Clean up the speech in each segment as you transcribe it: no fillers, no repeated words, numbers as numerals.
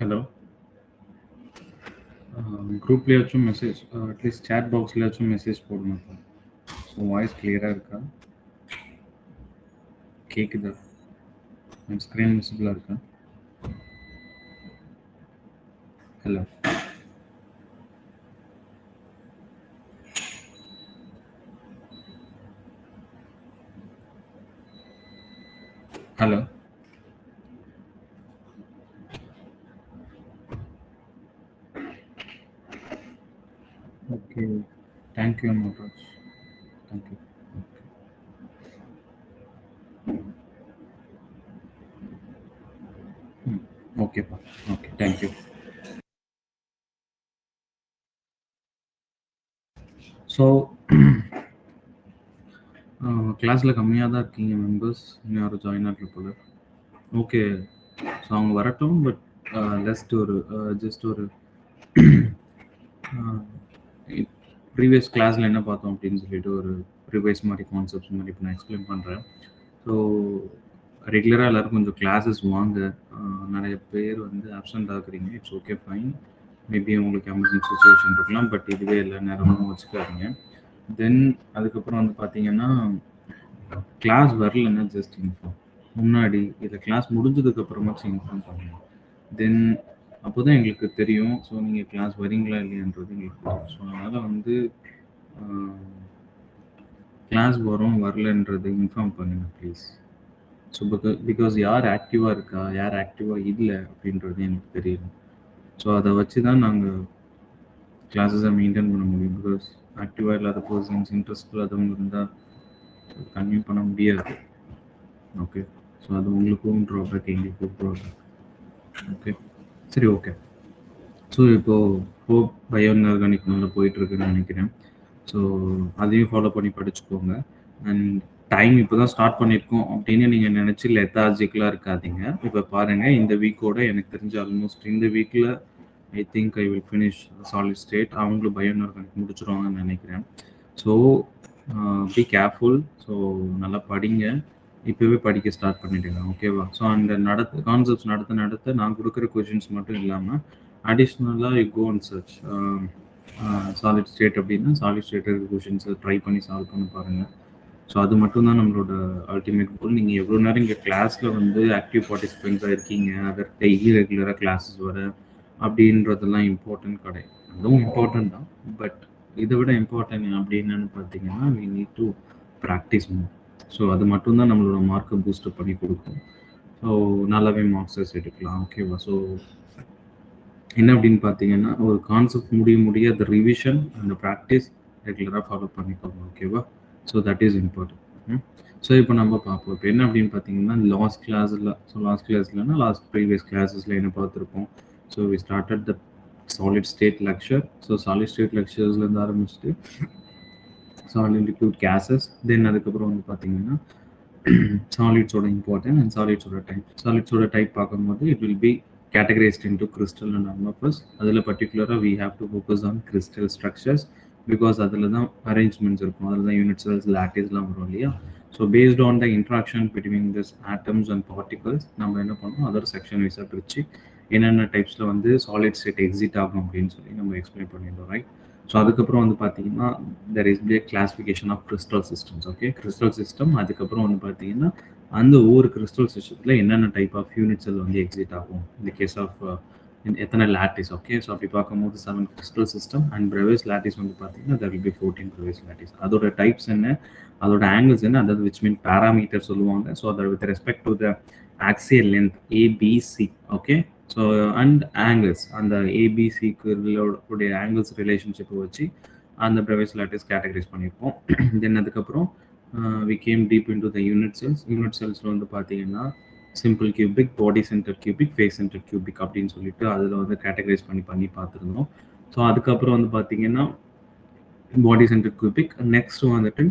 Hello. குரூப்லேயாச்சும் message at least chat பாக்ஸ்லேயாச்சும் message போடுங்கப்பா. ஸோ வாய்ஸ் கிளியராக இருக்கா? கேட்குதா? என் ஸ்க்ரீன் விசிபிளாக இருக்கா? Hello. Hello. Okay. Thank you motors. Thank you. ஓகேப்பா. Okay, thank you. ஸோ கிளாஸில் கம்மியாக தான் இருக்கீங்க மெம்பர்ஸ், இன்னும் யாரும் ஜாயின் ஆகல போல. ஓகே, ஸோ அவங்க வரட்டும். பட் ஜஸ்ட் ஒரு ப்ரீவியஸ் கிளாஸில் என்ன பார்த்தோம் அப்படின்னு சொல்லிட்டு ஒரு ப்ரீவியஸ் மாதிரி கான்செப்ட்ஸ் மாதிரி இப்போ நான் எக்ஸ்பிளைன் பண்ணுறேன். ஸோ ரெகுலராக எல்லோரும் கொஞ்சம் கிளாஸஸ் வாங்க. நிறைய பேர் வந்து ஆப்சண்ட் ஆகுறீங்க. It's okay, fine. மேபி உங்களுக்கு எமர்ஜென்சி சுச்சுவேஷன் இருக்கலாம், பட் இதுவே எல்லா நேரமும் வச்சுக்காதீங்க. தென் அதுக்கப்புறம் வந்து பார்த்தீங்கன்னா, கிளாஸ் வரலன்னா ஜஸ்ட் இன்ஃபார்ம். முன்னாடி இதை கிளாஸ் முடிஞ்சதுக்கப்புறமாச்சும் இன்ஃபார்ம் பண்ணுங்க. தென் அப்போ தான் எங்களுக்கு தெரியும். ஸோ நீங்கள் கிளாஸ் வரீங்களா இல்லையான்றது எங்களுக்கு தெரியும். ஸோ அதனால் வந்து கிளாஸ் வரும் வரலன்றது இன்ஃபார்ம் பண்ணுங்கள் ப்ளீஸ். ஸோ பிகாஸ் யார் ஆக்டிவாக இருக்கா, யார் ஆக்டிவாக இல்லை அப்படின்றது எனக்கு தெரியும். ஸோ அதை வச்சு தான் நாங்கள் கிளாஸஸை மெயின்டைன் பண்ண முடியும். பிகாஸ் ஆக்டிவாக இல்லாத பர்சன்ஸ், இன்ட்ரெஸ்ட் இல்லாதவங்க இருந்தால் கன்டினியூ பண்ண முடியாது. ஓகே, ஸோ அது உங்களுக்கும் ட்ராபேக், எங்களுக்கும் ட்ராபேக். ஓகே, சரி, ஓகே. ஸோ இப்போது பயோ ஆர்கானிக் நல்லா போயிட்டுருக்குன்னு நினைக்கிறேன். ஸோ அதையும் ஃபாலோ பண்ணி படிச்சுக்கோங்க. அண்ட் டைம் இப்போ தான் ஸ்டார்ட் பண்ணியிருக்கோம் அப்படின்னு நீங்கள் நினச்சி லெத்தார்ஜிக்கலாக இருக்காதீங்க. இப்போ பாருங்கள், இந்த வீக்கோட எனக்கு தெரிஞ்ச ஆல்மோஸ்ட் இந்த வீக்கில் I think I will finish solid state. அவங்களும் பயோ ஆர்கானிக் முடிச்சிருவாங்கன்னு நினைக்கிறேன். So be careful. ஸோ நல்லா படிங்க. இப்போவே படிக்க ஸ்டார்ட் பண்ணிவிடுங்க, ஓகேவா? ஸோ அந்த கான்செப்ட்ஸ் நடத்த நான் கொடுக்குற கொஷின்ஸ் மட்டும் இல்லாமல் அடிஷ்னலாக you go and search solid state அப்படின்னா சாலிட் ஸ்டேட் இருக்க கொஷின்ஸை ட்ரை பண்ணி சால்வ் பண்ண பாருங்கள். ஸோ அது மட்டும்தான் நம்மளோட அல்டிமேட் கோல். நீங்கள் எவ்வளோ நேரம் இங்கே கிளாஸில் வந்து ஆக்டிவ் பார்ட்டிசிபெண்ட்ஸாக இருக்கீங்க, அதர் டெய்லி ரெகுலராக கிளாஸஸ் வர அப்படின்றதெல்லாம் இம்பார்ட்டன்ட் கிடையாது. அதுவும் இம்பார்ட்டன்ட் தான், பட் இதை விட இம்பார்ட்டன்ட் அப்படின்னு பார்த்தீங்கன்னா we need to practice more. So அது மட்டும்தான் நம்மளோட மார்க்கை பூஸ்டப் பண்ணி கொடுக்கும். ஸோ நல்லாவே மார்க்ஸஸ் எடுக்கலாம், ஓகேவா? ஸோ என்ன அப்படின்னு பார்த்தீங்கன்னா, ஒரு கான்செப்ட் முடிய அந்த ரிவிஷன் அந்த ப்ராக்டிஸ் ரெகுலராக ஃபாலோ பண்ணிக்கோங்க, ஓகேவா? So that is important. So இப்போ நம்ம பார்ப்போம். இப்போ என்ன அப்படின்னு பார்த்தீங்கன்னா, லாஸ்ட் கிளாஸ்லன்னா லாஸ்ட் ப்ரீவியஸ் கிளாஸஸில் என்ன பார்த்துருப்போம்? So we started the solid state lecture. So solid state லெக்சர்ஸ்லேருந்து ஆரம்பிச்சுட்டு சாலிட் லிக்விட் கேஸஸ், தென் அதுக்கப்புறம் வந்து பார்த்தீங்கன்னா சாலிட்ஸோட இம்பார்ட்டன்ட் அண்ட் சாலிட்ஸோட டைப் பார்க்கும்போது it will be categorized into crystal and amorphous. அதில் பர்டிகுலராக we have to focus on crystal structures because அதில் தான் அரேஞ்ச்மெண்ட்ஸ் இருக்கும், அதில் தான் யூனிட் செல்ஸ், லாட்டிஸ்லாம் வரும் இல்லையா? So based on the interaction between this atoms and particles நம்ம என்ன பண்ணோம், அதர் செக்ஷன் வைஸாக பிரித்து என்னென்ன டைப்ஸில் வந்து சாலிட் ஸ்டேட் எக்ஸிட் ஆகும் அப்படின்னு சொல்லி நம்ம எக்ஸ்பிளைன் பண்ணியிருந்தோம், ரைட்? ஸோ அதுக்கப்புறம் வந்து பார்த்தீங்கன்னா there is be classification of crystal systems. Okay, crystal system. அதுக்கப்புறம் வந்து பார்த்தீங்கன்னா அந்த ஒவ்வொரு கிறிஸ்டல் சிஸ்டத்தில் என்னென்ன டைப் ஆஃப் யூனிட் செல் வந்து எக்ஸிட் ஆகும், இந்த கேஸ் ஆஃப் எத்தனை லாட்டிஸ். ஓகே, ஸோ அப்படி பார்க்கும்போது 7 crystal system and Pravesh lattice வந்து பார்த்தீங்கன்னா there will be 14 Pravesh lattice. அதோட டைப்ஸ் என்ன, அதோட ஆங்கிள்ஸ் என்ன, அதாவது விச் மீன் பேராமீட்டர் சொல்லுவாங்க. ஸோ அதை with respect to the axial length ABC. Okay, so and angles, அந்த ஏபிசிக்கு உடைய ஆங்கிள்ஸ் ரிலேஷன்ஷிப்பை வச்சு அந்த பிரவேஸ் லாட்டிஸ் கேட்டகரைஸ் பண்ணியிருப்போம். தென் அதுக்கப்புறம் we came deep into the unit cells. Unit செல்ஸில் வந்து பார்த்தீங்கன்னா simple cubic, body centre cubic, face centre cubic அப்படின்னு சொல்லிட்டு அதில் வந்து கேட்டகரைஸ் பண்ணி பார்த்துருந்தோம். ஸோ அதுக்கப்புறம் வந்து பார்த்தீங்கன்னா பாடி சென்டர் கியூபிக், நெக்ஸ்ட் வந்துட்டு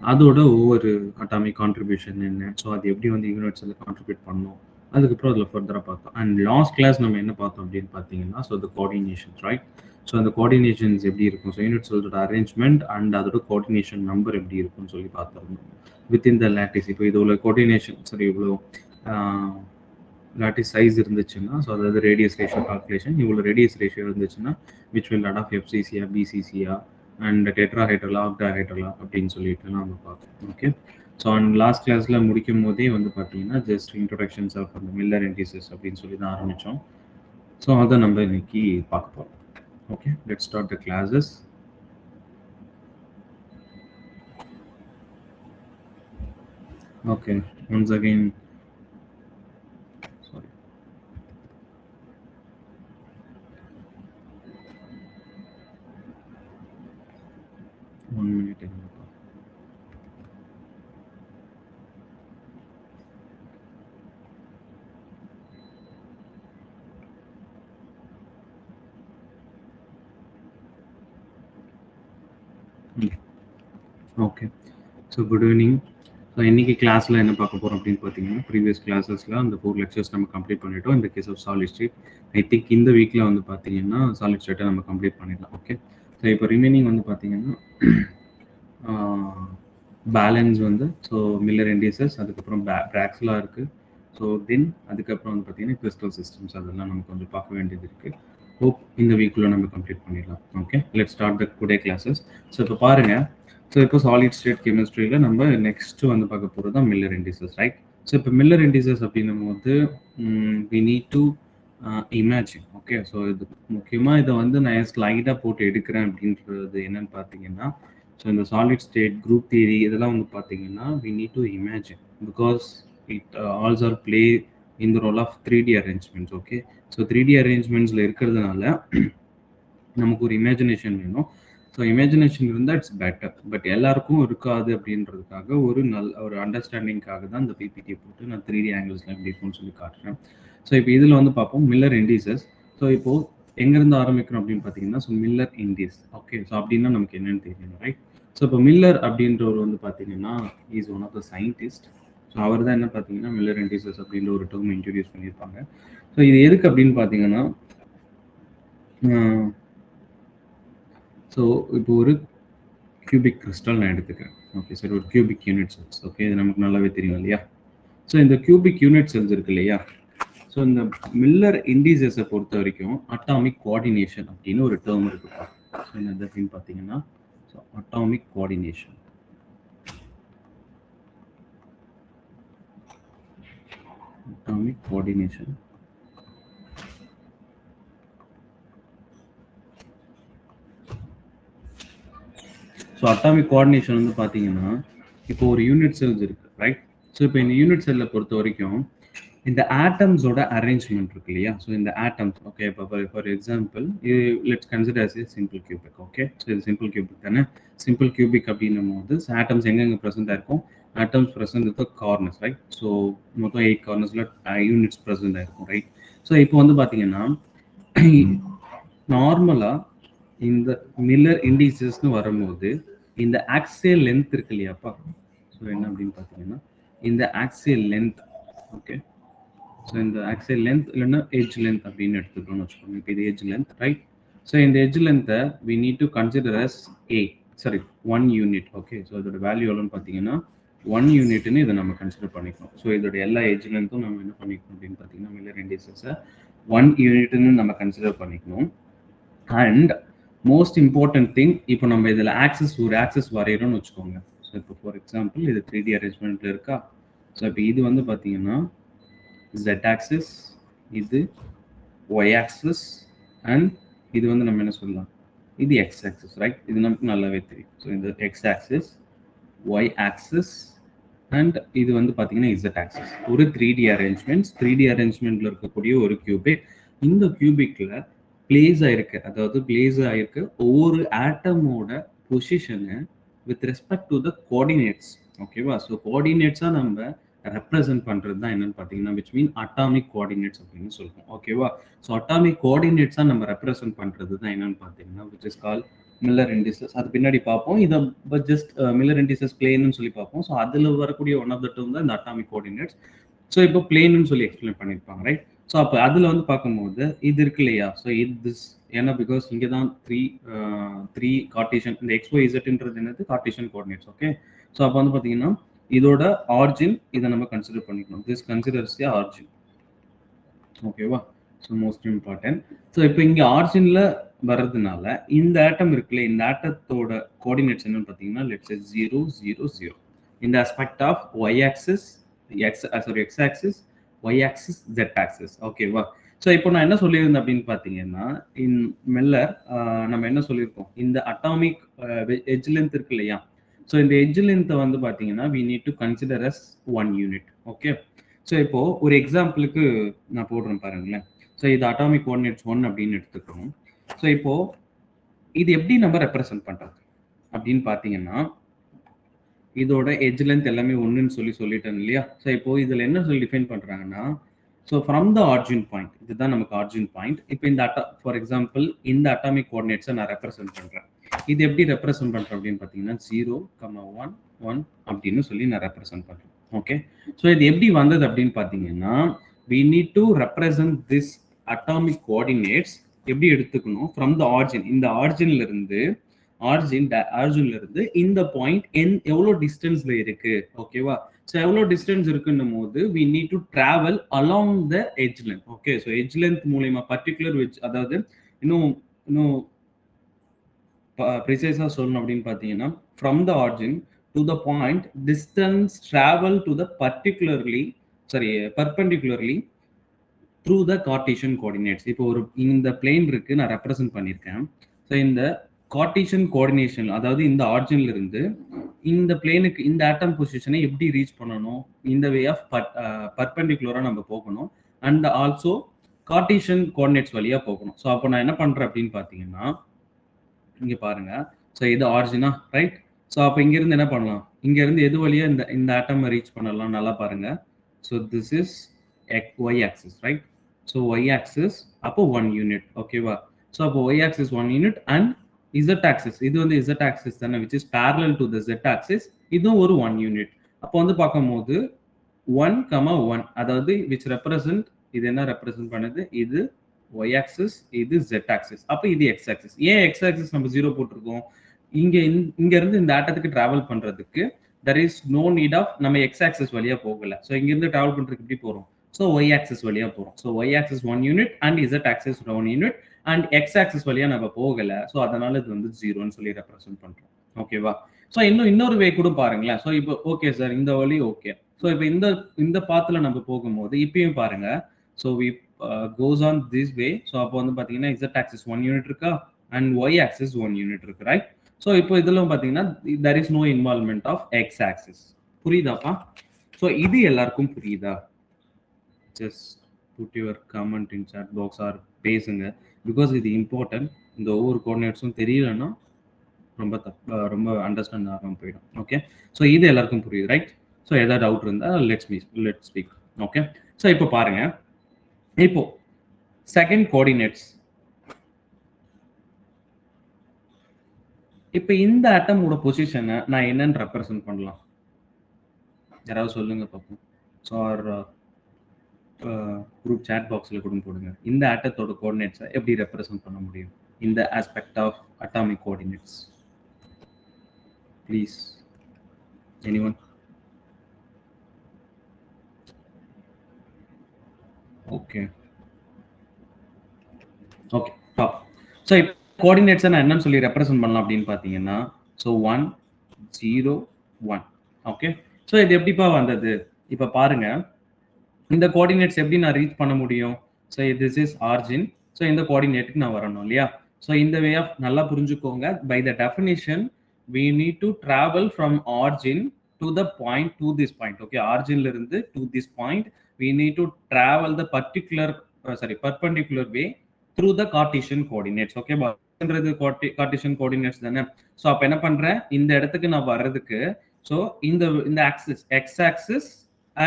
அதோட ஒவ்வொரு அட்டாமிக் கான்ட்ரிபியூஷன் என்ன, ஸோ அது எப்படி வந்து யூனிட் செல்லில் கான்ட்ரிபியூட் பண்ணோம், அதுக்கப்புறம் அதில் ஃபர்தராக பார்த்தோம். அண்ட் லாஸ்ட் கிளாஸ் நம்ம என்ன பார்த்தோம் அப்படின்னு பார்த்தீங்கன்னா, so the coordination, right? So அந்த கோஆர்டினேஷன்ஸ் எப்படி இருக்கும், ஸோ யூனிட் செல்லோட அரேஞ்ச்மெண்ட் அண்ட் அதோட கோஆர்டினேஷன் நம்பர் எப்படி இருக்கும்னு சொல்லி பார்த்துருந்தோம் வித்தின் த லாட்டிஸ். இப்போ இதோட கோஆர்டினேஷன், சரி, இவ்வளோ இல்லாட்டி சைஸ் இருந்துச்சுன்னா, ஸோ அதாவது ரேடியஸ் ரேஷியோ கால்குலேஷன் இவ்வளோ ரேடியஸ் ரேஷியோ இருந்துச்சுன்னா விச் வில் அடாப்ட் எஃப்சிசியா பிசிசியா அண்ட் டெட்ராஹைட்ரலா ஆக்டாஹைட்ரலா அப்படின்னு சொல்லிட்டு நம்ம பார்க்கணும். ஓகே, ஸோ அண்ட் லாஸ்ட் கிளாஸில் முடிக்கும் போதே வந்து பார்த்தீங்கன்னா ஜஸ்ட் இன்ட்ரொடக்ஷன்ஸ் ஆஃப் அந்த மில்லர் இண்டிசஸ் அப்படின்னு சொல்லி தான் ஆரம்பித்தோம். ஸோ அதை நம்ம இன்னைக்கு பார்க்க போகிறோம். Okay, let's start the classes. Okay, once again, sorry. One minute. Okay, so good evening. So இன்றைக்கி கிளாஸில் என்ன பார்க்க போகிறோம் அப்படின்னு பார்த்தீங்கன்னா, ப்ரீவியஸ் கிளாஸஸில் அந்த 4 லெக்சர்ஸ் நம்ம கம்ப்ளீட் பண்ணிட்டோம். இந்த case of solid state I think இந்த வீக்கில் வந்து பார்த்தீங்கன்னா சாலிட் ஸ்டேட்டை நம்ம கம்ப்ளீட் பண்ணிடலாம். ஓகே, ஸோ இப்போ ரிமைனிங் வந்து பார்த்தீங்கன்னா பேலன்ஸ் வந்து ஸோ மில்லர் இண்டிசஸ், அதுக்கப்புறம் பிராக்ஸ்லாம் இருக்குது. ஸோ தென் அதுக்கப்புறம் வந்து பார்த்தீங்கன்னா கிறிஸ்டல் சிஸ்டம்ஸ், அதெல்லாம் நம்ம கொஞ்சம் பார்க்க வேண்டியது இருக்குது. ஹோப் இந்த வீக்குள்ளே நம்ம கம்ப்ளீட் பண்ணிடலாம். Okay, let start the today classes. So இப்போ பாருங்கள், ஸோ இப்போ சாலிட் ஸ்டேட் கெமிஸ்ட்ரியில் நம்ம நெக்ஸ்ட் வந்து பார்க்க போகிறது தான் மில்லர் இண்டிசஸ், ரைட்? ஸோ இப்போ மில்லர் இண்டிசஸ் அப்படின்னும் போது we need to imagine. Okay, so இது முக்கியமாக இதை வந்து நான் ஸ்லைடாக போட்டு எடுக்கிறேன் அப்படின்றது என்னன்னு பார்த்தீங்கன்னா, ஸோ இந்த சாலிட் ஸ்டேட் குரூப் தியரி இதெல்லாம் வந்து பார்த்தீங்கன்னா we need to imagine because it also play in the role of 3D arrangements. ஓகே, ஸோ 3D அரேஞ்ச்மெண்ட்ஸில் இருக்கிறதுனால நமக்கு ஒரு இமேஜினேஷன் வேணும். ஸோ இமேஜினேஷன் இருந்தால் இட்ஸ் பெட்டர், பட் எல்லாருக்கும் இருக்காது அப்படின்றதுக்காக ஒரு அண்டர்ஸ்டாண்டிங்காக தான் இந்த பிபிடி போட்டு நான் 3D ஆங்கிள்ஸில் எப்படி இருக்கும்னு சொல்லி காட்டுறேன். ஸோ இப்போ இதில் வந்து பார்ப்போம் மில்லர் இண்டிசஸ். ஸோ இப்போது எங்கேருந்து ஆரம்பிக்கிறோம் அப்படின்னு பார்த்தீங்கன்னா, so Miller indices. Okay, so அப்படின்னா நமக்கு என்னென்னு தெரியணும், ரைட்? ஸோ இப்போ மில்லர் அப்படின்றவர் வந்து பார்த்தீங்கன்னா is one of the scientist. So அவர் தான் என்ன பார்த்தீங்கன்னா மில்லர் இண்டிசஸ் அப்படின்ற ஒரு டேர்ம் இன்ட்ரடியூஸ் பண்ணியிருப்பாங்க. ஸோ இது எதுக்கு அப்படின்னு பார்த்தீங்கன்னா, ஸோ இப்போ ஒரு கியூபிக் கிறிஸ்டல் நான் எடுத்துக்கிறேன். ஓகே, சரி, ஒரு கியூபிக் யூனிட் செல்ஸ். ஓகே, இது நமக்கு நல்லாவே தெரியும் இல்லையா? ஸோ இந்த கியூபிக் யூனிட் செல்ஸ் இருக்கு இல்லையா? ஸோ இந்த மில்லர் இண்டிசஸை பொறுத்த வரைக்கும் அட்டாமிக் கோஆர்டினேஷன் அப்படின்னு ஒரு டேர்ம் இருக்குப்பா. ஸோ என்னது அப்படின்னு பார்த்தீங்கன்னா, so atomic coordination. Atomic coordination so atomic coordination வந்து பார்த்தீங்கன்னா இப்போ ஒரு யூனிட் செல்ஸ் இருக்கு, ரைட்? ஸோ இப்போ இந்த யூனிட் செல்லை பொறுத்த வரைக்கும் இந்த ஆட்டம்ஸோட அரேஞ்ச்மெண்ட் இருக்கு இல்லையா? ஸோ இந்த ஆட்டம்ஸ், ஓகே, இப்போ for example let's consider as a simple cubic. Okay, so இது சிம்பிள் கியூபிக் தானே. சிம்பிள் கியூபிக் அப்படின்னும் போது ஆட்டம்ஸ் எங்கெங்கே ப்ரெசென்ட் ஆயிருக்கும்? Atoms present with corners, right? So மொத்தம் 8 கார்னர்ஸில் யூனிட்ஸ் ப்ரெசென்ட் ஆயிருக்கும், ரைட்? ஸோ இப்போ வந்து பார்த்தீங்கன்னா நார்மலாக இந்த மில்லர் இண்டிசஸ்னு வரும்போது இந்த ஆக்சியல் லென்த் இருக்கு இல்லையாப்பா? ஸோ என்ன அப்படின்னு பார்த்தீங்கன்னா இந்த ஆக்சியல் லென்த், ஓகே, ஸோ இந்த ஆக்சியல் லென்த் இல்லைன்னா எட்ஜ் லென்த் அப்படின்னு எடுத்துக்கணும்னு வச்சுக்கோங்க. இப்போ இது எட்ஜ் லென்த், ரைட்? ஸோ இந்த எட்ஜ் லென்த்தை we need to consider as one unit. Okay, so இதோட வேல்யூ எவ்வளோன்னு பார்த்தீங்கன்னா 1 யூனிட்னு இதை நம்ம கன்சிடர் பண்ணிக்கணும். ஸோ இதோட எல்லா எட்ஜ் லென்த்தும் நம்ம என்ன பண்ணிக்கணும் அப்படின்னு பார்த்தீங்கன்னா மில்லர் இண்டிசஸை 1 யூனிட்னு நம்ம கன்சிடர் பண்ணிக்கணும். அண்ட் மோஸ்ட் இம்பார்ட்டன்ட் திங், இப்போ நம்ம இதில் ஒரு ஆக்சஸ் வரைகிறோம்னு வச்சுக்கோங்க. ஸோ இப்போ ஃபார் எக்ஸாம்பிள் இது 3D அரேஞ்ச்மெண்ட்டில் இருக்கா? ஸோ இப்போ இது வந்து பார்த்தீங்கன்னா Z ஆக்சிஸ், இது Y ஆக்சிஸ், அண்ட் இது வந்து நம்ம என்ன சொல்லலாம், இது X ஆக்சிஸ், ரைட்? இது நமக்கு நல்லாவே தெரியும். ஸோ இந்த X axis, Y axis, and இது வந்து பார்த்தீங்கன்னா Z ஆக்சிஸ். ஒரு 3D அரேஞ்ச்மெண்ட்ல இருக்கக்கூடிய ஒரு கியூபிக். இந்த கியூபிக்கில் பிளேஸ் ஆயிருக்கு ஒவ்வொரு ஆட்டமோட பொசிஷனை with respect to the coordinates. ஓகேவா? ஸோ கோஆர்டினேட்ஸாக நம்ம ரெப்ரசென்ட் பண்ணுறது தான் என்னன்னு பார்த்தீங்கன்னா விச் மீன் அட்டாமிக் கோஆர்டினேட்ஸ் அப்படின்னு சொல்லுவோம். ஓகேவா? ஸோ அட்டாமிக் கோஆர்டினேட்ஸாக நம்ம ரெப்ரசென்ட் பண்ணுறது தான் என்னன்னு பார்த்தீங்கன்னா which is call Miller indices. அது பின்னாடி பார்ப்போம். இதை ஜஸ்ட் மில்லர் இண்டிசஸ் பிளேன்னு சொல்லி பார்ப்போம். ஸோ அதில் வரக்கூடிய ஒன் ஆஃப் த டேர்ம் தான் இந்த அட்டாமிக் கோஆர்டினேட்ஸ். ஸோ இப்போ பிளேன்னு சொல்லி எக்ஸ்பிளைன் பண்ணியிருப்பாங்க, ரைட்? ஸோ அப்போ அதில் வந்து பார்க்கும்போது இது இருக்கு இல்லையா? ஸோ திஸ் ஏன்னா பிகாஸ் இங்கே தான் த்ரீ கார்டீஷன், இந்த XYZன்றது என்னது கார்டீஷன் கோஆர்டினேட்ஸ். ஓகே, ஸோ அப்போ வந்து பார்த்தீங்கன்னா இதோட ஆரிஜின் இதை நம்ம கன்சிடர் பண்ணிக்கணும். This considers the origin. ஓகேவா? So most important. ஸோ இப்போ இங்க ஆரிஜின்ல வர்றதுனால இந்த ஆட்டம் இருக்குல்ல, இந்த ஆட்டத்தோட கோஆர்டினேட்ஸ் என்னன்னு பார்த்தீங்கன்னா, லெட்ஸ் சே 0, 0, 0. இந்த aspect of Y axis, X axis, Y axis, Z axis. ஓகேவா? ஸோ இப்போ நான் என்ன சொல்லியிருந்தேன் அப்படின்னு பார்த்தீங்கன்னா, இன் மெல்லர் நம்ம என்ன சொல்லியிருக்கோம், இந்த அட்டாமிக் எட்ஜ் லென்த் இருக்கு இல்லையா? ஸோ இந்த எட்ஜ் லென்த்தை வந்து பார்த்தீங்கன்னா, we need to consider as 1 unit. Okay. So இப்போ ஒரு எக்ஸாம்பிளுக்கு நான் போடுறேன் பாருங்களேன். ஸோ இது அட்டாமிக் கோஆர்டினேட்ஸ் 1 அப்படின்னு எடுத்துக்கிறோம். ஸோ இப்போ இது எப்படி நம்ம ரெப்ரசென்ட் பண்றது அப்படின்னு பார்த்தீங்கன்னா, இதோட எட்ஜ் லென்த் எல்லாமே ஒன்றுன்னு சொல்லிட்டேன் இல்லையா? ஸோ இப்போ இதில் என்ன சொல்லி டிஃபைன் பண்ணுறாங்கன்னா, so from the origin point, இதுதான் நமக்கு ஆரிஜின் பாயிண்ட். இப்போ இந்த ஃபார் எக்ஸாம்பிள் இந்த அட்டாமிக் கோஆர்டினேட்ஸை நான் ரெப்ரசென்ட் பண்ணுறேன். இது எப்படி ரெப்ரசென்ட் பண்ணுறேன் அப்படின்னு பார்த்தீங்கன்னா 0, 1, 1 அப்படின்னு சொல்லி நான் ரெப்ரசென்ட் பண்ணுறேன். ஓகே. ஸோ இது எப்படி வந்தது அப்படின்னு பார்த்தீங்கன்னா, we need to represent this atomic coordinates எப்படி எடுத்துக்கணும், ஃப்ரம் த ஆரிஜின், இந்த ஆரிஜின்ல இருந்து ஆரிஜின்ல இருந்து இந்த பாயிண்ட் எவ்வளோ டிஸ்டன்ஸ்ல இருக்கு. ஓகேவா? ஸோ எவ்வளோ டிஸ்டன்ஸ் இருக்குன்னும் போது we need to travel along the edge length. ஓகே. ஸோ எட்ஜ் லென்த் மூலமா பர்டிகுலர் அதாவது இன்னும் இன்னும் ப்ரிசைஸா சொல்லணும் அப்படின்னு பார்த்தீங்கன்னா, from the origin to the point distance travel to the perpendicularly through the Cartesian coordinates. இப்போ ஒரு இந்த பிளேன் இருக்கு, நான் ரெப்ரசென்ட் பண்ணியிருக்கேன். ஸோ இந்த கார்ட்டீசியன் கோஆர்டினேஷன், அதாவது இந்த ஆரிஜின்ல இருந்து இந்த பிளேனுக்கு இந்த ஆட்டம் பொசிஷனை எப்படி ரீச் பண்ணணும், இந்த வே ஆஃப் பர்பெண்டிகுலரா நம்ம போகணும். அண்ட் ஆல்சோ கார்ட்டீசியன் கோஆர்டினேட்ஸ் வழியா போகணும். ஸோ அப்போ நான் என்ன பண்றேன் அப்படின்னு பார்த்தீங்கன்னா, இங்க பாருங்க. ஸோ இது ஆரிஜினா, ரைட்? ஸோ அப்போ இங்கிருந்து என்ன பண்ணலாம், இங்க இருந்து எது வழியா இந்த இந்த ஆட்டம் ரீச் பண்ணலாம், நல்லா பாருங்க. So this is Y axis, right? So Y axis அப்போ 1 யூனிட். ஓகேவா? ஸோ அப்போ Y axis 1 unit and Z axis, இது வந்து இசட் ஆக்சிஸ் தானே, which is parallel to the Z axis, இதுவும் ஒரு 1 யூனிட். அப்போ வந்து பார்க்கும்போது 1, 1, அதாவது விச் ரெப்ரசன்ட், இது என்ன ரெப்ரசன்ட் பண்ணுது, இது y axis, இது z axis. அப்ப இது x axis. ஏன் x axis நம்ம 0 போட்டிருக்கோம், இங்க இருந்து இந்த ஆட்டத்துக்கு டிராவல் பண்றதுக்கு there is no need of நம்ம x axis வழியா போகல. சோ இங்க இருந்து டிராவல் பண்றதுக்கு எப்படி போறோம், சோ y axis வழியா போறோம். So y axis 1 unit and z axis 1 unit and x axis வழியா நம்ம போகல. சோ அதனால இது வந்து 0 ன்னு சொல்லி ரெப்ரசன்ட் பண்றோம். ஓகேவா? சோ இன்னொரு வே கூட பாருங்களேன். சோ இப்போ ஓகே சார், இந்த வழி ஓகே. சோ இப்போ இந்த பாத்துல நம்ம போகும்போது இப்பயும் பாருங்க. So we goes on this way. So அப்போ வந்து பார்த்தீங்கன்னா z axis 1 யூனிட் இருக்கா அண்ட் y axis 1 யூனிட் இருக்கு, ரைட்? ஸோ இப்போ இதெல்லாம் பார்த்தீங்கன்னா there is no involvement of x axis. புரியுதாப்பா? ஸோ இது எல்லாருக்கும் புரியுதா? Just put your comment in chat box or பேசுங்க, பிகாஸ் இது இம்பார்ட்டன்ட். இந்த ஒவ்வொரு கோஆர்டினேட்ஸும் தெரியலன்னா ரொம்ப அண்டர்ஸ்டாண்ட் ஆகாமல் போயிடும். ஓகே. ஸோ இது எல்லாருக்கும் புரியுது, ரைட்? ஸோ ஏதாவது டவுட் இருந்தால் லெட்ஸ் ஸ்பீக். ஓகே. ஸோ இப்போ பாருங்க, இப்போ செகண்ட் கோஆர்டினேட்ஸ், இப்போ இந்த ஆட்டமோட பொசிஷனை நான் என்னன்னு ரெப்ரசென்ட் பண்ணலாம், யாராவது சொல்லுங்க பார்ப்போம். ஸோ குரூப் சாட் பாக்ஸில் கூட போடுங்க. இந்த ஆட்டத்தோட கோஆர்டினேட்ஸை எப்படி ரெப்ரசென்ட் பண்ண முடியும் இந்த aspect of atomic coordinates? Please anyone? Okay okay top. So இப்போ கோஆர்டினேட்ஸை நான் என்னன்னு சொல்லி ரெப்ரசென்ட் பண்ணலாம் அப்படின்னு பார்த்தீங்கன்னா, ஸோ 1, 0, 1. ஓகே. ஸோ இது எப்படிப்பா வந்தது, இப்போ பாருங்க, இந்த கோஆர்டினேட்ஸ் எப்படி நான் ரீச் பண்ண முடியும்? So this is origin. So இந்த கோஆர்டினேட்டுக்கு நான் வரணும் இல்லையா? ஸோ இந்த வே ஆஃப் நல்லா புரிஞ்சுக்கோங்க. By the definition we need to travel from origin to the point to this point. Okay, ஆரிஜின்ல இருந்து to this point we need to travel the perpendicular way through the Cartesian coordinates. Okay, பண்றது Cartesian coordinates தானே. So அப்போ என்ன பண்றேன், இந்த இடத்துக்கு நான் வர்றதுக்கு ஸோ இந்த axis x axis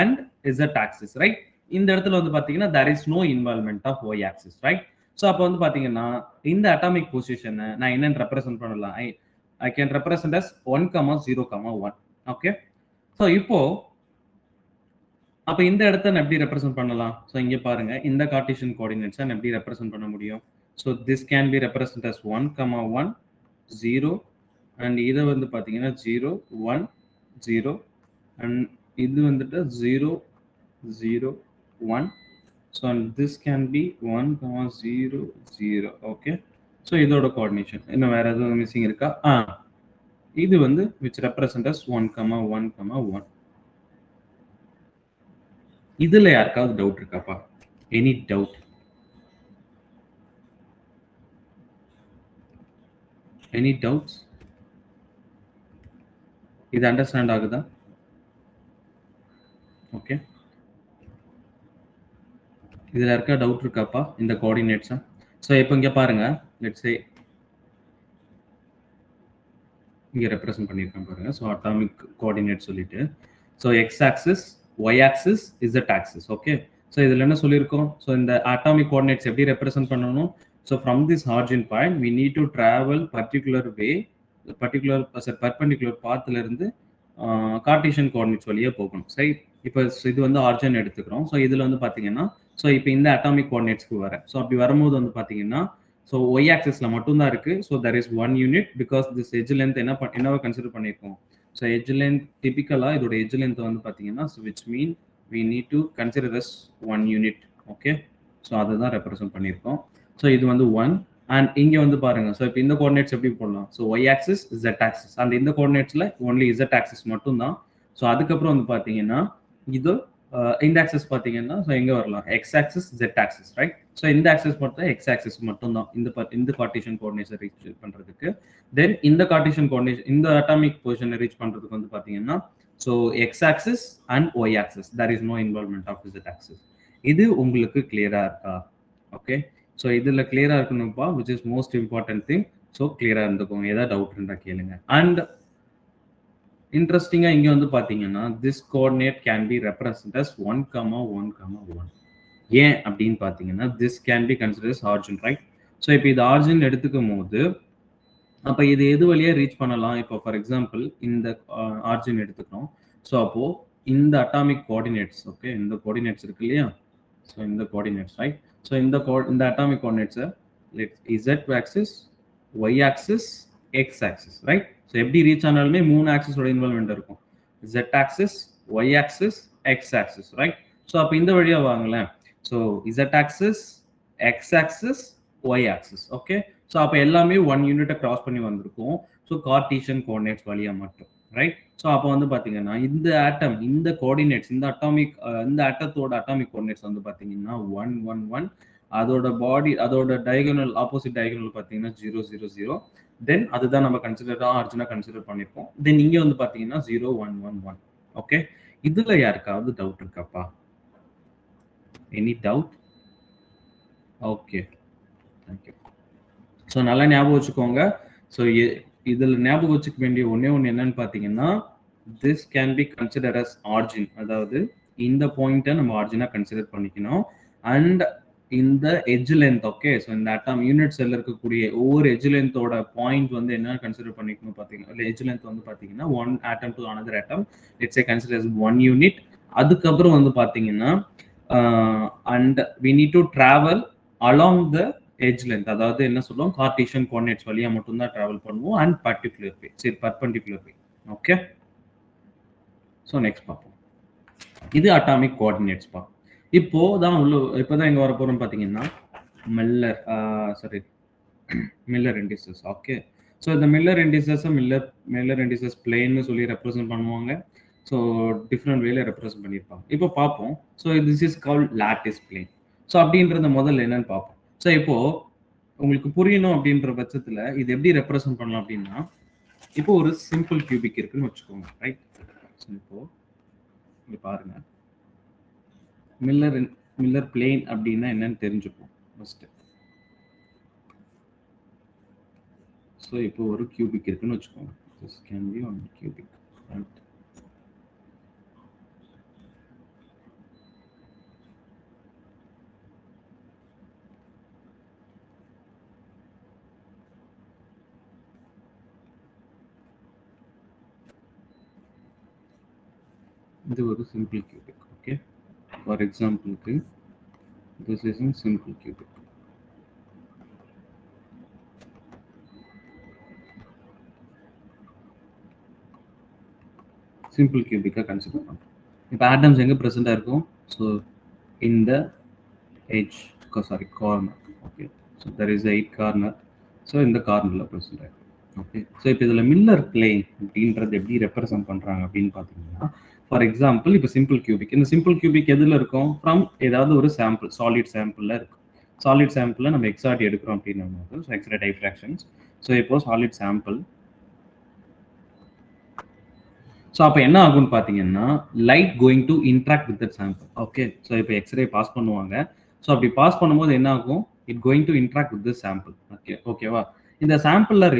and z axis, right? இந்த இடத்துல வந்து பாத்தீங்கன்னா there is no involvement of y axis, right? So அப்போ வந்து பாத்தீங்கன்னா இந்த அட்டாமிக் பொசிஷனை நான் என்னன்னு ரெப்ரசென்ட் பண்ணலாம், I can represent as 1, 0, 1. Okay. So இப்போ அப்போ இந்த இடத்த நான் எப்படி ரெப்ரசென்ட் பண்ணலாம்? ஸோ இங்க பாருங்க, இந்த கார்ட்டீசியன் கோஆர்டினேட்ஸை நான் எப்படி ரெப்ரசென்ட் பண்ண முடியும்? So this can B represent as 1, 1, 0 and இதை வந்து பார்த்தீங்கன்னா 0, 1, 0 அண்ட் இது வந்துட்டு 0, 0, 1 So and this can be 1, 0, 0. Okay. So இதோட coordination இன்னும் வேற எதுவும் மிஸ்ஸிங் இருக்கா? இது வந்து which represent as 1, 1, 1. இதுல யாருக்காவது டவுட் இருக்காப்பா? Any doubt? Any doubts? இது அண்டர்ஸ்டாண்ட் ஆகுதா? ஓகே. இதுல யாருக்கா டவுட் இருக்காப்பா இந்த கோஆர்டினேட்ஸ்? ஸோ இப்போ இங்க பாருங்க, லெட்ஸ் சே இங்க ரெப்ரசென்ட் பண்ணியிருக்கேன் பாருங்க. ஸோ அட்டாமிக் கோஆர்டினேட் சொல்லிட்டு, so X axis, Y axis, Z axis. Okay. So இதுல என்ன சொல்லியிருக்கோம்? ஸோ இந்த அட்டாமிக் கோஆர்டினேட்ஸ் எப்படி ரெப்ரசென்ட் பண்ணணும்? So from this origin point we need to travel particular way, perpendicular பாத்ல இருந்து கார்டீசியன் கோஆர்டினேட்ஸ் வழியே போகணும். சரி, இப்போ இது வந்து ஆரிஜின் எடுத்துக்கிறோம். ஸோ இதுல வந்து பாத்தீங்கன்னா, ஸோ இப்போ இந்த அட்டாமிக் கோஆர்டினேட்ஸ்க்கு வரேன். ஸோ அப்படி வரும்போது வந்து பாத்தீங்கன்னா, ஸோ ஒய் ஆக்சிஸ்ல மட்டும் தான் இருக்கு. So there is 1 unit because this edge length என்னவா கன்சிடர் பண்ணியிருக்கோம்? ஸோ எட்ஜ் லென்த் டிபிக்கலா இதோட எட்ஜ் லென்த் வந்து பாத்தீங்கன்னா, which mean we need to consider as 1 unit. Okay. So அதை தான் ரெப்ரசென்ட் பண்ணியிருக்கோம். ஸோ இது வந்து 1 அண்ட் இங்க வந்து பாருங்க. ஸோ இப்போ இந்த கோஆர்டினேட்ஸ் எப்படி போடலாம்? So Y axis, Z axis. And இந்த கோஆர்டினேட்ஸ்ல ஒன்லி இசட் ஆக்சிஸ் மட்டும் தான். ஸோ அதுக்கப்புறம் வந்து பாத்தீங்கன்னா இது இந்த ஆக்சிஸ் பாத்தீங்கன்னா, ஸோ எங்க வரலாம்? X axis, Z axis, right? So இந்த ஆக்சிஸ் மட்டும் எக்ஸ் ஆக்சிஸ் மட்டும் தான் இந்த கார்டீசியன் கோஆர்டினேட்ஸை ரீச் பண்றதுக்கு. தென் இந்த கார்டீசியன் கோஆர்டினேட் இந்த அட்டாமிக் பொசிஷனை ரீச் பண்றதுக்கு வந்து பாத்தீங்கன்னா, so X axis and Y axis, there is no involvement of Z axis. இது உங்களுக்கு கிளியரா இருக்கா? ஓகே. ஸோ இதுல கிளியரா இருக்கணும்ப்பா, which is most important thing. So கிளியரா இருந்துக்கோங்க. ஏதாவது டவுட் இருந்தா கேளுங்க. அண்ட் இன்ட்ரெஸ்டிங்கா இங்க வந்து பாத்தீங்கன்னா, this coordinate can be represent as 1, 1, 1. ஏன் அப்படின்னு பாத்தீங்கன்னா, this can be consider as origin, right? So இப்போ இது ஆரிஜின் எடுத்துக்கும் போது, அப்ப இது எது வழியா ரீச் பண்ணலாம்? இப்போ ஃபார் எக்ஸாம்பிள் இந்த ஆரிஜின் எடுத்துக்கிறோம். ஸோ அப்போ இந்த அட்டாமிக் கோஆர்டினேட்ஸ், ஓகே, இந்த கோஆர்டினேட்ஸ் இருக்கு இல்லையா? ஸோ இந்த கோஆர்டினேட்ஸ், ரைட்? ஸோ இந்த அட்டாமிக் கோஆர்டினேட்ஸை Z axis, Y axis, X axis, right? So எப்படி ரீச் ஆனாலுமே 3 ஆக்சிஸோட இன்வால்வ்மெண்ட் இருக்கும். Z axis, Y axis, X axis, right? So அப்போ இந்த வழியா வாங்களேன். So Z axis, X axis, Y axis. Okay. So அப்போ எல்லாமே 1 யூனிட்டை கிராஸ் பண்ணி வந்திருக்கும். ஸோ கார்டீசியன் கோஆர்டினேட்ஸ் வழியா மட்டும், ரைட்? ஸோ அப்போ வந்து பாத்தீங்கன்னா இந்த ஆட்டம், இந்த கோஆர்டினேட்ஸ், இந்த அட்டாமிக் இந்த ஆட்டத்தோட அட்டாமிக் கோஆர்டினேட்ஸ் வந்து பாத்தீங்கன்னா 1, 1, 1. அதோட பாடி, அதோட டயகனல், ஆப்போசிட் டயகனல் பாத்தீங்கன்னா 0, 0, 0. தென் அதுதான் நம்ம ஆரிஜினா கன்சிடர் பண்ணிருக்கோம். தென் இங்க வந்து பாத்தீங்கன்னா 0, 1, 1, 1. ஓகே. இதுல யாருக்காவது டவுட் இருக்காப்பா? Any doubt? Okay, thank you. So நல்லா ஞாபகம் வச்சுக்கோங்க. ஸோ இதுல ஞாபகம் வச்சுக்க வேண்டிய ஒண்ணே ஒன்று என்னன்னு பாத்தீங்கன்னா, this can be consider as origin. அதாவது இந்த பாயிண்ட்டை நம்ம ஆரிஜினா கன்சிடர் பண்ணிக்கணும். அண்ட் இந்த எட்ஜ் லென்த், ஓகே, ஸோ இந்த அட்டாம் யூனிட் செல்ல இருக்கக்கூடிய ஒவ்வொரு எட்ஜ் லென்த்தோட பாயிண்ட் வந்து என்ன கன்சிடர் பண்ணிக்கணும் பாத்தீங்கன்னா, எட்ஜ் லென்த் வந்து பாத்தீங்கன்னா 1 atom to another atom, it's A consider as 1 unit. அதுக்கப்புறம் வந்து பாத்தீங்கன்னா and we need to travel along the edge length. அதாவது என்ன சொல்லுவோம்? கார்டீசியன் கோஆர்டினேட்ஸ் வழியா மட்டும் தான் டிராவல் பண்ணுவோம் அண்ட் பர்டிகுலர் வே, சரி, பர்பெண்டிகுலர் வே. ஓகே. ஸோ நெக்ஸ்ட் பார்ப்போம். இது அட்டாமிக் கோஆர்டினேட்ஸ் பா. இப்போதான் எங்க வர போறோம் பாத்தீங்கன்னா, மில்லர் இண்டிசஸ். ஓகே. ஸோ இந்த மில்லர் இண்டிசஸ் பிளேன்னு சொல்லி ரெப்ரசென்ட் பண்ணுவாங்க. ஸோ டிஃப்ரெண்ட் வேல ரெப்ரசென்ட் பண்ணியிருப்பாங்க. இப்போ பார்ப்போம். So this is called lattice plane. So அப்படின்றத முதல்ல என்னன்னு பார்ப்போம். ஸோ இப்போ உங்களுக்கு புரியணும் அப்படின்ற பட்சத்துல இது எப்படி ரெப்ரசென்ட் பண்ணலாம் அப்படின்னா, இப்போ ஒரு சிம்பிள் கியூபிக் இருக்குன்னு வச்சுக்கோங்க, ரைட்? இப்போ இங்க பாருங்க, மில்லர் பிளேன் அப்படின்னா என்னன்னு தெரிஞ்சுப்போம் ஃபர்ஸ்ட். ஸோ இப்போ ஒரு கியூபிக் இருக்குன்னு வச்சுக்கோங்க. This can be on cubic, right? இது ஒரு சிம்பிள் கியூபிக். ஓகே. ஃபார் எக்ஸாம்பிளுக்கு this is in simple cubic. Simple கியூபிக்கா கன்சிடர் பண்ணுறோம். இப்போ ஆட்டம்ஸ் எங்க ப்ரெசென்ட்டாக இருக்கும்? ஸோ இந்த edge, sorry, corner. Okay, so there is 8 corner. So இந்த கார்னர்ல ப்ரெசென்ட் ஆயிருக்கு. ஓகே, ஸோ இப்போ இதில் மில்லர் பிளேன் அப்படின்றது எப்படி ரெப்ரசென்ட் பண்ணுறாங்க அப்படின்னு பார்த்தீங்கன்னா, ஃபார் எக்ஸாம்பிள் இப்போ சிம்பிள் கியூபிக், இந்த சிம்பிள் கியூபிக் எதில் இருக்கும், ஃப்ரம் ஏதாவது ஒரு சாம்பிள், சாலிட் சாம்பிளில் இருக்கும். சாலிட் சாம்பிளில் நம்ம எக்ஸார்ட் எடுக்கிறோம் அப்படின்னும் போது, ஸோ எக்ஸ்ரே டைஃப்ராக்ஷன்ஸ். ஸோ இப்போ சாலிட் சாம்பிள், ஸோ அப்போ என்ன ஆகும்னு பார்த்தீங்கன்னா, light going to interact with that sample. Okay, so இப்போ எக்ஸ்ரே பாஸ் பண்ணுவாங்க. ஸோ அப்படி பாஸ் பண்ணும்போது என்ன ஆகும், it going to interact with this sample. Okay, ஓகேவா, இந்த சாம்பிளில்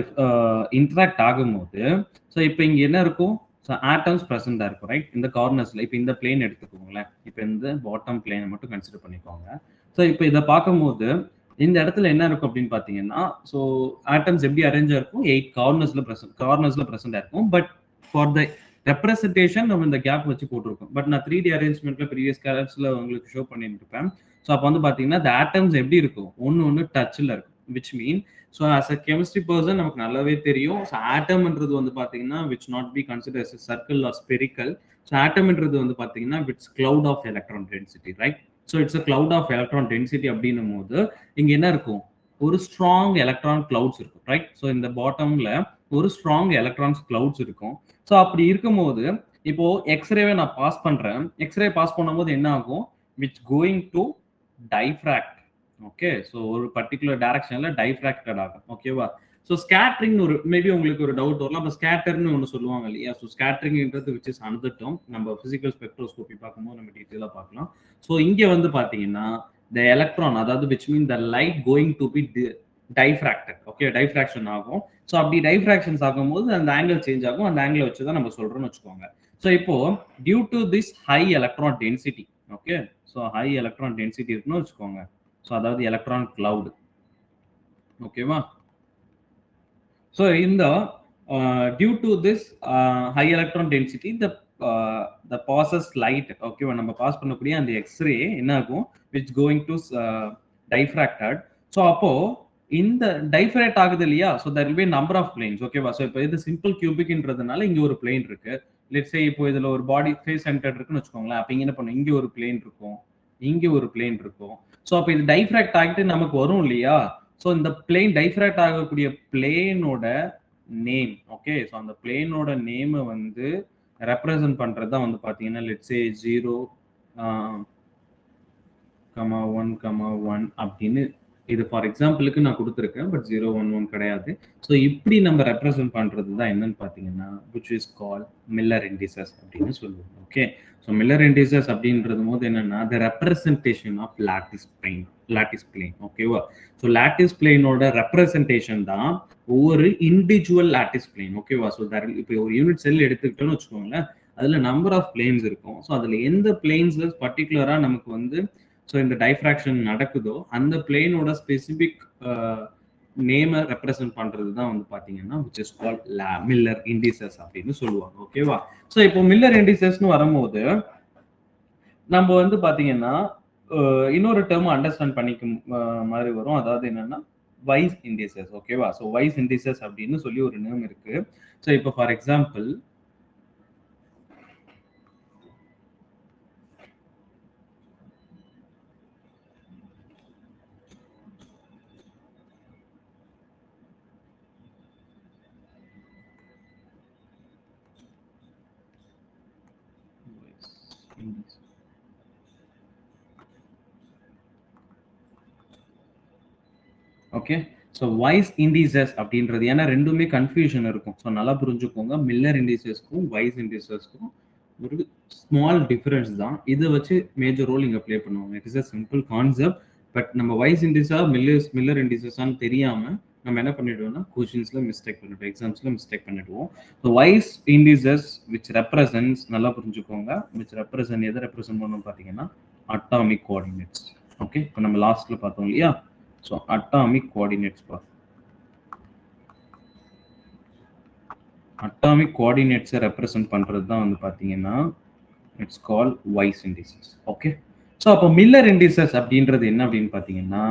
இன்ட்ராக்ட் ஆகும்போது, ஸோ இப்போ இங்கே என்ன இருக்கும், ஸோ ஆட்டம்ஸ் ப்ரெசென்ட்டாக இருக்கும், ரைட், இந்த கார்னர்ஸில். இப்போ இந்த பிளேன் எடுத்துக்கோங்களேன், இப்போ இந்த பாட்டம் பிளேனை மட்டும் கன்சிடர் பண்ணிக்கோங்க. ஸோ இப்போ இதை பார்க்கும்போது இந்த இடத்துல என்ன இருக்கும் அப்படின்னு பார்த்தீங்கன்னா, ஸோ ஆட்டம்ஸ் எப்படி அரேஞ்சாக இருக்கும், 8 கார்னர்ஸில் ப்ரெசென்ட்டாக இருக்கும். பட் ஃபார் த ரெப்ரசன்டேஷன் நம்ம இந்த கேப் வச்சு போட்டிருக்கோம். பட் நான் 3D அரேஞ்ச்மெண்ட்ல ப்ரீவியஸ் கிளாஸ்ல உங்களுக்கு ஷோ பண்ணியிருப்பேன். ஸோ அப்போ வந்து பார்த்தீங்கன்னா இந்த ஆட்டம்ஸ் எப்படி இருக்கும், ஒன்று டச்சில் இருக்கும். Which mean, so as a chemistry person நமக்கு நல்லாவே தெரியும், ஸோ ஆட்டம்ன்றது வந்து பார்த்தீங்கன்னா which not be consider as a circle or spherical. So ஆட்டம்ன்றது வந்து பார்த்தீங்கன்னா it's cloud of electron density, right. So it's a cloud of electron density அப்படின்னும் போது இங்கே என்ன இருக்கும், ஒரு ஸ்ட்ராங் எலக்ட்ரான் கிளவுட்ஸ் இருக்கும், ரைட். ஸோ இந்த பாட்டம்ல ஒரு ஸ்ட்ராங் எலக்ட்ரான்ஸ் கிளவுட்ஸ் இருக்கும். ஸோ அப்படி இருக்கும்போது இப்போ எக்ஸ்ரேவை நான் பாஸ் பண்றேன், எக்ஸ்ரே பாஸ் பண்ணும்போது என்ன ஆகும், which going to diffract. Okay, so ஒரு பர்டிகுலர் டைரக்ஷன்ல டைஃப்ராக்டட் ஆகும். ஓகேவா, ஸோ ஸ்கேட்டரிங் ஒரு மேபி உங்களுக்கு ஒரு டவுட் வரலாம், அப்போ ஸ்கேட்டர்னு ஒன்று சொல்லுவாங்க இல்லையா. ஸோ ஸ்கேட்டரிங்ன்றது விச் இஸ் அனதர் டேர்ம், நம்ம பிசிக்கல் ஸ்பெக்ட்ரோஸ்கோபி பார்க்கும்போது நம்ம டீட்டெயிலாக பார்க்கலாம். ஸோ இங்கே வந்து பார்த்தீங்கன்னா த எலக்ட்ரான், அதாவது which mean the light going to be diffracted. Okay, diffraction ஆகும். ஸோ அப்படி டைஃப்ராக்ஷன்ஸ் ஆகும்போது அந்த ஆங்கிள் சேஞ்ச் ஆகும். அந்த ஆங்கிள் வச்சு தான் நம்ம சொல்றோம்னு வச்சுக்கோங்க. ஸோ இப்போ due to this high electron density, okay, so high electron density இருக்குன்னு வச்சுக்கோங்க. ஸோ அதாவது எலக்ட்ரான் கிளவுட், ஓகேவா. ஸோ இந்த due to this high electron density the passes light, ஓகேவா, நம்ம பாஸ் பண்ணக்கூடிய அந்த எக்ஸ்ரே என்ன ஆகும், which going to diffracted. So அப்போ இந்த டைஃப்ராக்ட் ஆகுது இல்லையா, so there will be number of planes. ஓகேவா, ஸோ இப்போ இது சிம்பிள் கியூபிக்ன்றதுனால இங்க ஒரு பிளேன் இருக்கு. லெட்ஸ் சே இப்போ இதுல ஒரு பாடி ஃபேஸ் சென்டர் இருக்குன்னு வச்சுக்கோங்களேன். அப்ப இங்க என்ன பண்ணும், இங்க ஒரு பிளேன் இருக்கும், இங்க ஒரு பிளேன் இருக்கும். ஸோ அப்போ இது டைஃப்ராக்ட் ஆகிட்டு நமக்கு வரும் இல்லையா. ஸோ இந்த பிளேன் டைஃப்ராக்ட் ஆகக்கூடிய பிளேனோட நேம், ஓகே, ஸோ அந்த பிளேனோட நேமை வந்து ரெப்ரசன்ட் பண்றது தான் வந்து பாத்தீங்கன்னா லெட்ஸ் சே 0, 1, 1 அப்படின்னு இது ஃபார் எக்ஸாம்பிளுக்கு நான் கொடுத்துருக்கேன். பட் 0, 1, 1 கிடையாது. ஸோ இப்படி நம்ம ரெப்ரசென்ட் பண்றது தான் என்னன்னு பார்த்தீங்கன்னா which is call Miller indices அப்படின்னு சொல்லுவோம். ஓகே, ஸோ மில்லர் இண்டிசஸ் அப்படின்றது போது என்னன்னா the representation of lattice plane. ஓகேவா, ஸோ லாட்டிஸ் பிளேனோட ரெப்ரசன்டேஷன் தான் ஒவ்வொரு இண்டிவிஜுவல் லாட்டிஸ் பிளேன். ஓகேவா, ஸோ இப்போ ஒரு யூனிட் செல் எடுத்துக்கிட்டோம்னு வச்சுக்கோங்களேன், அதுல நம்பர் ஆஃப் பிளேன்ஸ் இருக்கும். ஸோ அதுல எந்த பிளேன்ஸ்ல பர்டிகுலரா நமக்கு வந்து ஸோ இந்த டைஃப்ராக்ஷன் நடக்குதோ அந்த பிளேனோட ஸ்பெசிபிக் நேமை ரெப்ரசென்ட் பண்றது தான் வந்து பாத்தீங்கன்னா which is called Miller indices அப்படின்னு சொல்லுவாங்க. ஓகேவா, ஸோ இப்போ மில்லர் இண்டிசஸ்னு வரும்போது நம்ம வந்து பாத்தீங்கன்னா இன்னொரு டேர்ம் அண்டர்ஸ்டாண்ட் பண்ணிக்கும் மாதிரி வரும். அதாவது என்னன்னா வைஸ் இண்டிசஸ். ஓகேவா, ஸோ வைஸ் இண்டிசஸ் அப்படின்னு சொல்லி ஒரு நேம் இருக்கு. ஸோ இப்போ for example okay, so Weiss indices அப்படின்றது ஏன்னா ரெண்டுமே கன்ஃபியூஷன் இருக்கும். ஸோ நல்லா புரிஞ்சுக்கோங்க, மில்லர் இண்டிசஸ்க்கும் வைஸ் இண்டிசஸ்க்கும் ஒரு ஸ்மால் டிஃபரன்ஸ் தான். இதை வச்சு மேஜர் ரோல் இங்கே ப்ளே பண்ணுவாங்க. It is a simple concept. But நம்ம வைஸ் இண்டிசா மில்லர் இண்டிசஸான்னு தெரியாம நம்ம என்ன பண்ணிடுவோம்னா கொஷின்ஸ்ல மிஸ்டேக் பண்ணிடுவோம், எக்ஸாம்ஸ்ல மிஸ்டேக் பண்ணிடுவோம். So Weiss indices which represents, நல்லா புரிஞ்சுக்கோங்க, விச் ரெப்ரசன்ட் எதை ரெப்ரசன்ட் பண்ணணும் பார்த்தீங்கன்னா அட்டாமிக் கோஆர்டினேட்ஸ். ஓகே, இப்போ நம்ம லாஸ்ட்ல பார்த்தோம் இல்லையா, ஸோ அட்டாமிக் கோஆர்டினேட்ஸ் அட்டாமிக் கோஆர்டினேட்ஸை ரெப்ரசன்ட் பண்றது தான் வந்து பார்த்தீங்கன்னா it's call Weiss indices. Okay, so அப்போ மில்லர் இண்டிசஸ் அப்படின்றது என்ன அப்படின்னு பார்த்தீங்கன்னா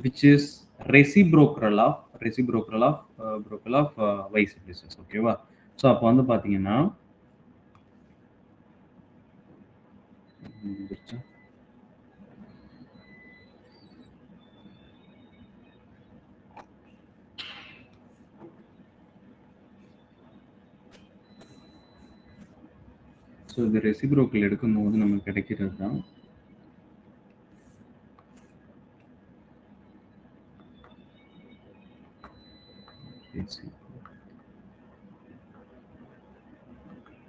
which is reciprocal of Weiss indices. ஓகேவா, ஸோ அப்போ வந்து பார்த்தீங்கன்னா ஸோ இந்த ரெசிப்ரோக்கல் எடுக்கும்போது நமக்கு கிடைக்கிறது தான்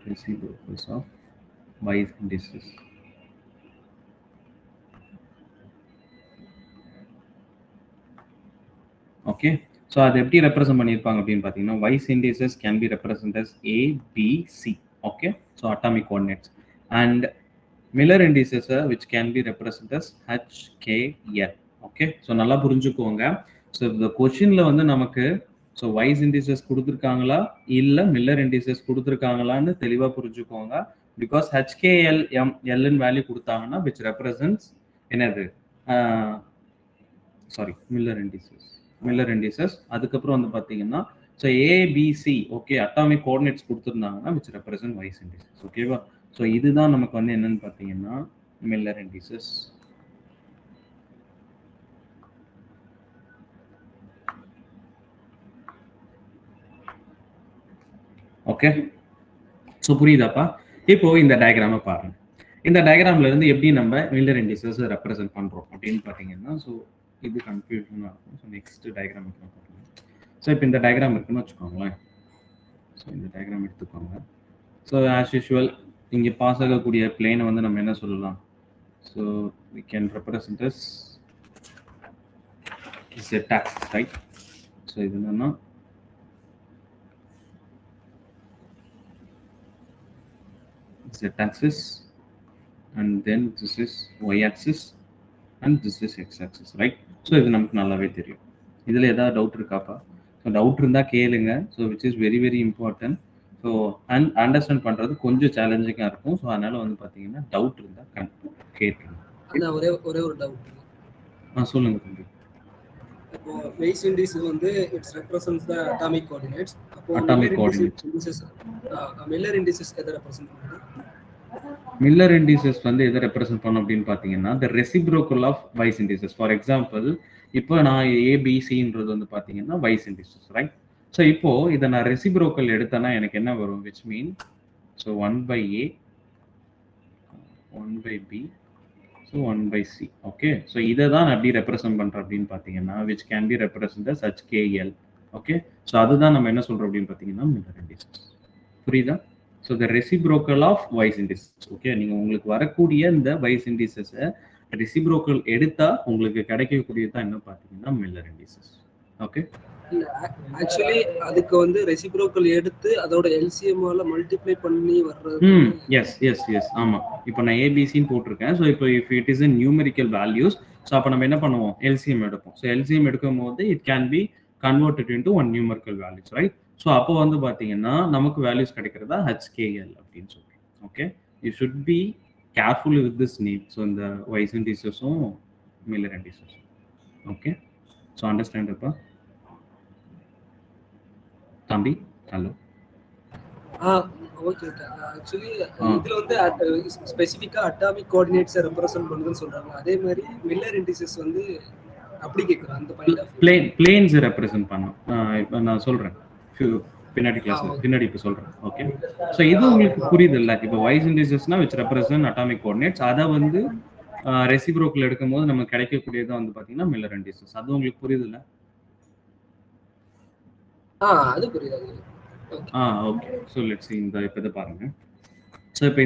reciprocals of Weiss indices. Okay, so அது எப்படி ரெப்ரசென்ட் பண்ணியிருப்பாங்க அப்படின்னு பார்த்தீங்கன்னா Weiss indices can be represented as A, B, C. Okay, so atomic coordinates and Miller indices which can be represented as H, K, L. Okay, so நல்லா புரிஞ்சுக்கோங்க. So இந்த கொஷினில் வந்து நமக்கு ஸோ Weiss indices கொடுத்துருக்காங்களா இல்லை Miller indices கொடுத்துருக்காங்களான்னு தெளிவாக புரிஞ்சுக்கோங்க. பிகாஸ் HKL Lன்னு வேல்யூ கொடுத்தாங்கன்னா which represents என்னது சாரி Miller indices. அதுக்கப்புறம் வந்து பார்த்தீங்கன்னா so ABC okay atomic coordinates கொடுத்துருந்தாங்கன்னா which represent Weiss indices. ஓகேவா? ஸோ இதுதான் நமக்கு வந்து என்னன்னு பார்த்தீங்கன்னா Miller indices. ஓகே, ஸோ புரியுதாப்பா? இப்போ இந்த டயக்ராமை பாருங்க. இந்த டயக்ராம்ல இருந்து எப்படி நம்ம Miller indices ரெப்ரசென்ட் பண்றோம் அப்படின்னு பார்த்தீங்கன்னா ஸோ இது கன்ஃபியூஷனாக இருக்கும். ஸோ நெக்ஸ்ட் டயக்ராம் பாருங்க. ஸோ இப்போ இந்த டயக்ராம் இருக்குன்னு வச்சுக்கோங்களேன். ஸோ இந்த டயக்ராம் எடுத்துக்கோங்க. ஸோ ஆஸ் யூஷுவல் இங்கே பாஸ் ஆகக்கூடிய பிளேனை வந்து நம்ம என்ன சொல்லலாம்? So we can represent as z-axis, right? So இது என்னன்னா z-axis and then this is y-axis and this is x-axis, right? So இது நமக்கு நல்லாவே தெரியும். இதில் ஏதாவது டவுட் இருக்காப்பா? ஸோ டவுட் இருந்தால் கேளுங்க. So which is very very important. So understand பண்ணுறது கொஞ்சம் சேலஞ்சிங்காக இருக்கும். ஸோ அதனால் வந்து பார்த்தீங்கன்னா டவுட் இருந்தால் கேட்டுருங்க. ஒரே ஒரு டவுட். சொல்லுங்க தம்பி. இப்போ Weiss indices வந்து it's represents the atomic coordinates. அப்போ Miller indices எதை ரெப்ரசன்ட் பண்ணுது? Miller indices வந்து எதை ரெப்ரசென்ட் பண்ணும் அப்படின்னு பார்த்தீங்கன்னா the reciprocal of Weiss indices. For example இப்போ நான் ஏபிசின்றது வந்து பார்த்தீங்கன்னா Weiss indices, ரைட்? ஸோ இப்போ இதை நான் ரெசிப்ரோக்கல் எடுத்தேன்னா எனக்கு என்ன வரும்? Which mean so 1/A 1/B so 1/C. Okay, so இதை தான் நான் எப்படி ரெப்ரசென்ட் பண்ணுறேன் அப்படின்னு பார்த்தீங்கன்னா which can be represented as HKL. Okay, so அதுதான் நம்ம என்ன சொல்கிறோம் அப்படின்னு பார்த்தீங்கன்னா Miller indices. புரியுதா? So the reciprocal of Weiss indices. ஓகே, நீங்கள் உங்களுக்கு வரக்கூடிய இந்த Weiss indices ரெசிப்ரோக்கல் எடுத்தா உங்களுக்கு கிடைக்கக்கூடியது தான் என்ன பார்த்தீங்கன்னா Miller indices. ஓகே, ஆக்சுவலி அதுக்கு வந்து ரெசிப்ரோக்கல் எடுத்து அதோட எல்சிஎம்மால மல்டிப்ளை பண்ணி வர்றது. எஸ் ஆமா. இப்போ நான் ஏபிசின்னு போட்டிருக்கேன். ஸோ இப்போ if it is in numerical values, so அப்போ நம்ம என்ன பண்ணுவோம்? எல்சிஎம் எடுப்போம். ஸோ எல்சிஎம் எடுக்கும் போது it can be converted into one numerical values, right? So அப்போ வந்து பார்த்தீங்கன்னா நமக்கு வேல்யூஸ் கிடைக்கிறதா HKL அப்படின்னு சொல்றோம். Okay, you should be careful with this name. So இந்த Weiss indicesஸும் Miller indices. Okay, so understand அப்பா தம்பி? ஹலோ. ஓகே. ஆக்சுவலி இதுல வந்து ஸ்பெசிஃபிக்கா அட்டாமிக் கோஆர்டினேட்ஸ் ரெப்ரசன்ட் பண்ணுதுன்னு சொல்றாங்க. அதே மாதிரி Miller indices வந்து அப்படி கேக்குறாங்க. அந்த பாயிண்ட் ஆஃப் பிளேன்ஸ் ரெப்ரசென்ட் பண்ணும். இப்போ நான் சொல்றேன் பின்னாடி கிளாஸ்ல பின்னாடி இப்போ சொல்றேன். ஓகே, ஸோ இது உங்களுக்கு புரியுது இல்லை? இப்போ Weiss indicesனா which represent atomic coordinates, அதை வந்து ரெசிப்ரோக்கல் எடுக்கும்போது நமக்கு கிடைக்கக்கூடியதான் வந்து பார்த்தீங்கன்னா Miller indices. அது உங்களுக்கு புரியுது இல்லை? அது புரியுது. ஓகே, ஸோ லெட்ஸ் see இந்த இப்போ இதை பாருங்க. ஸோ இப்போ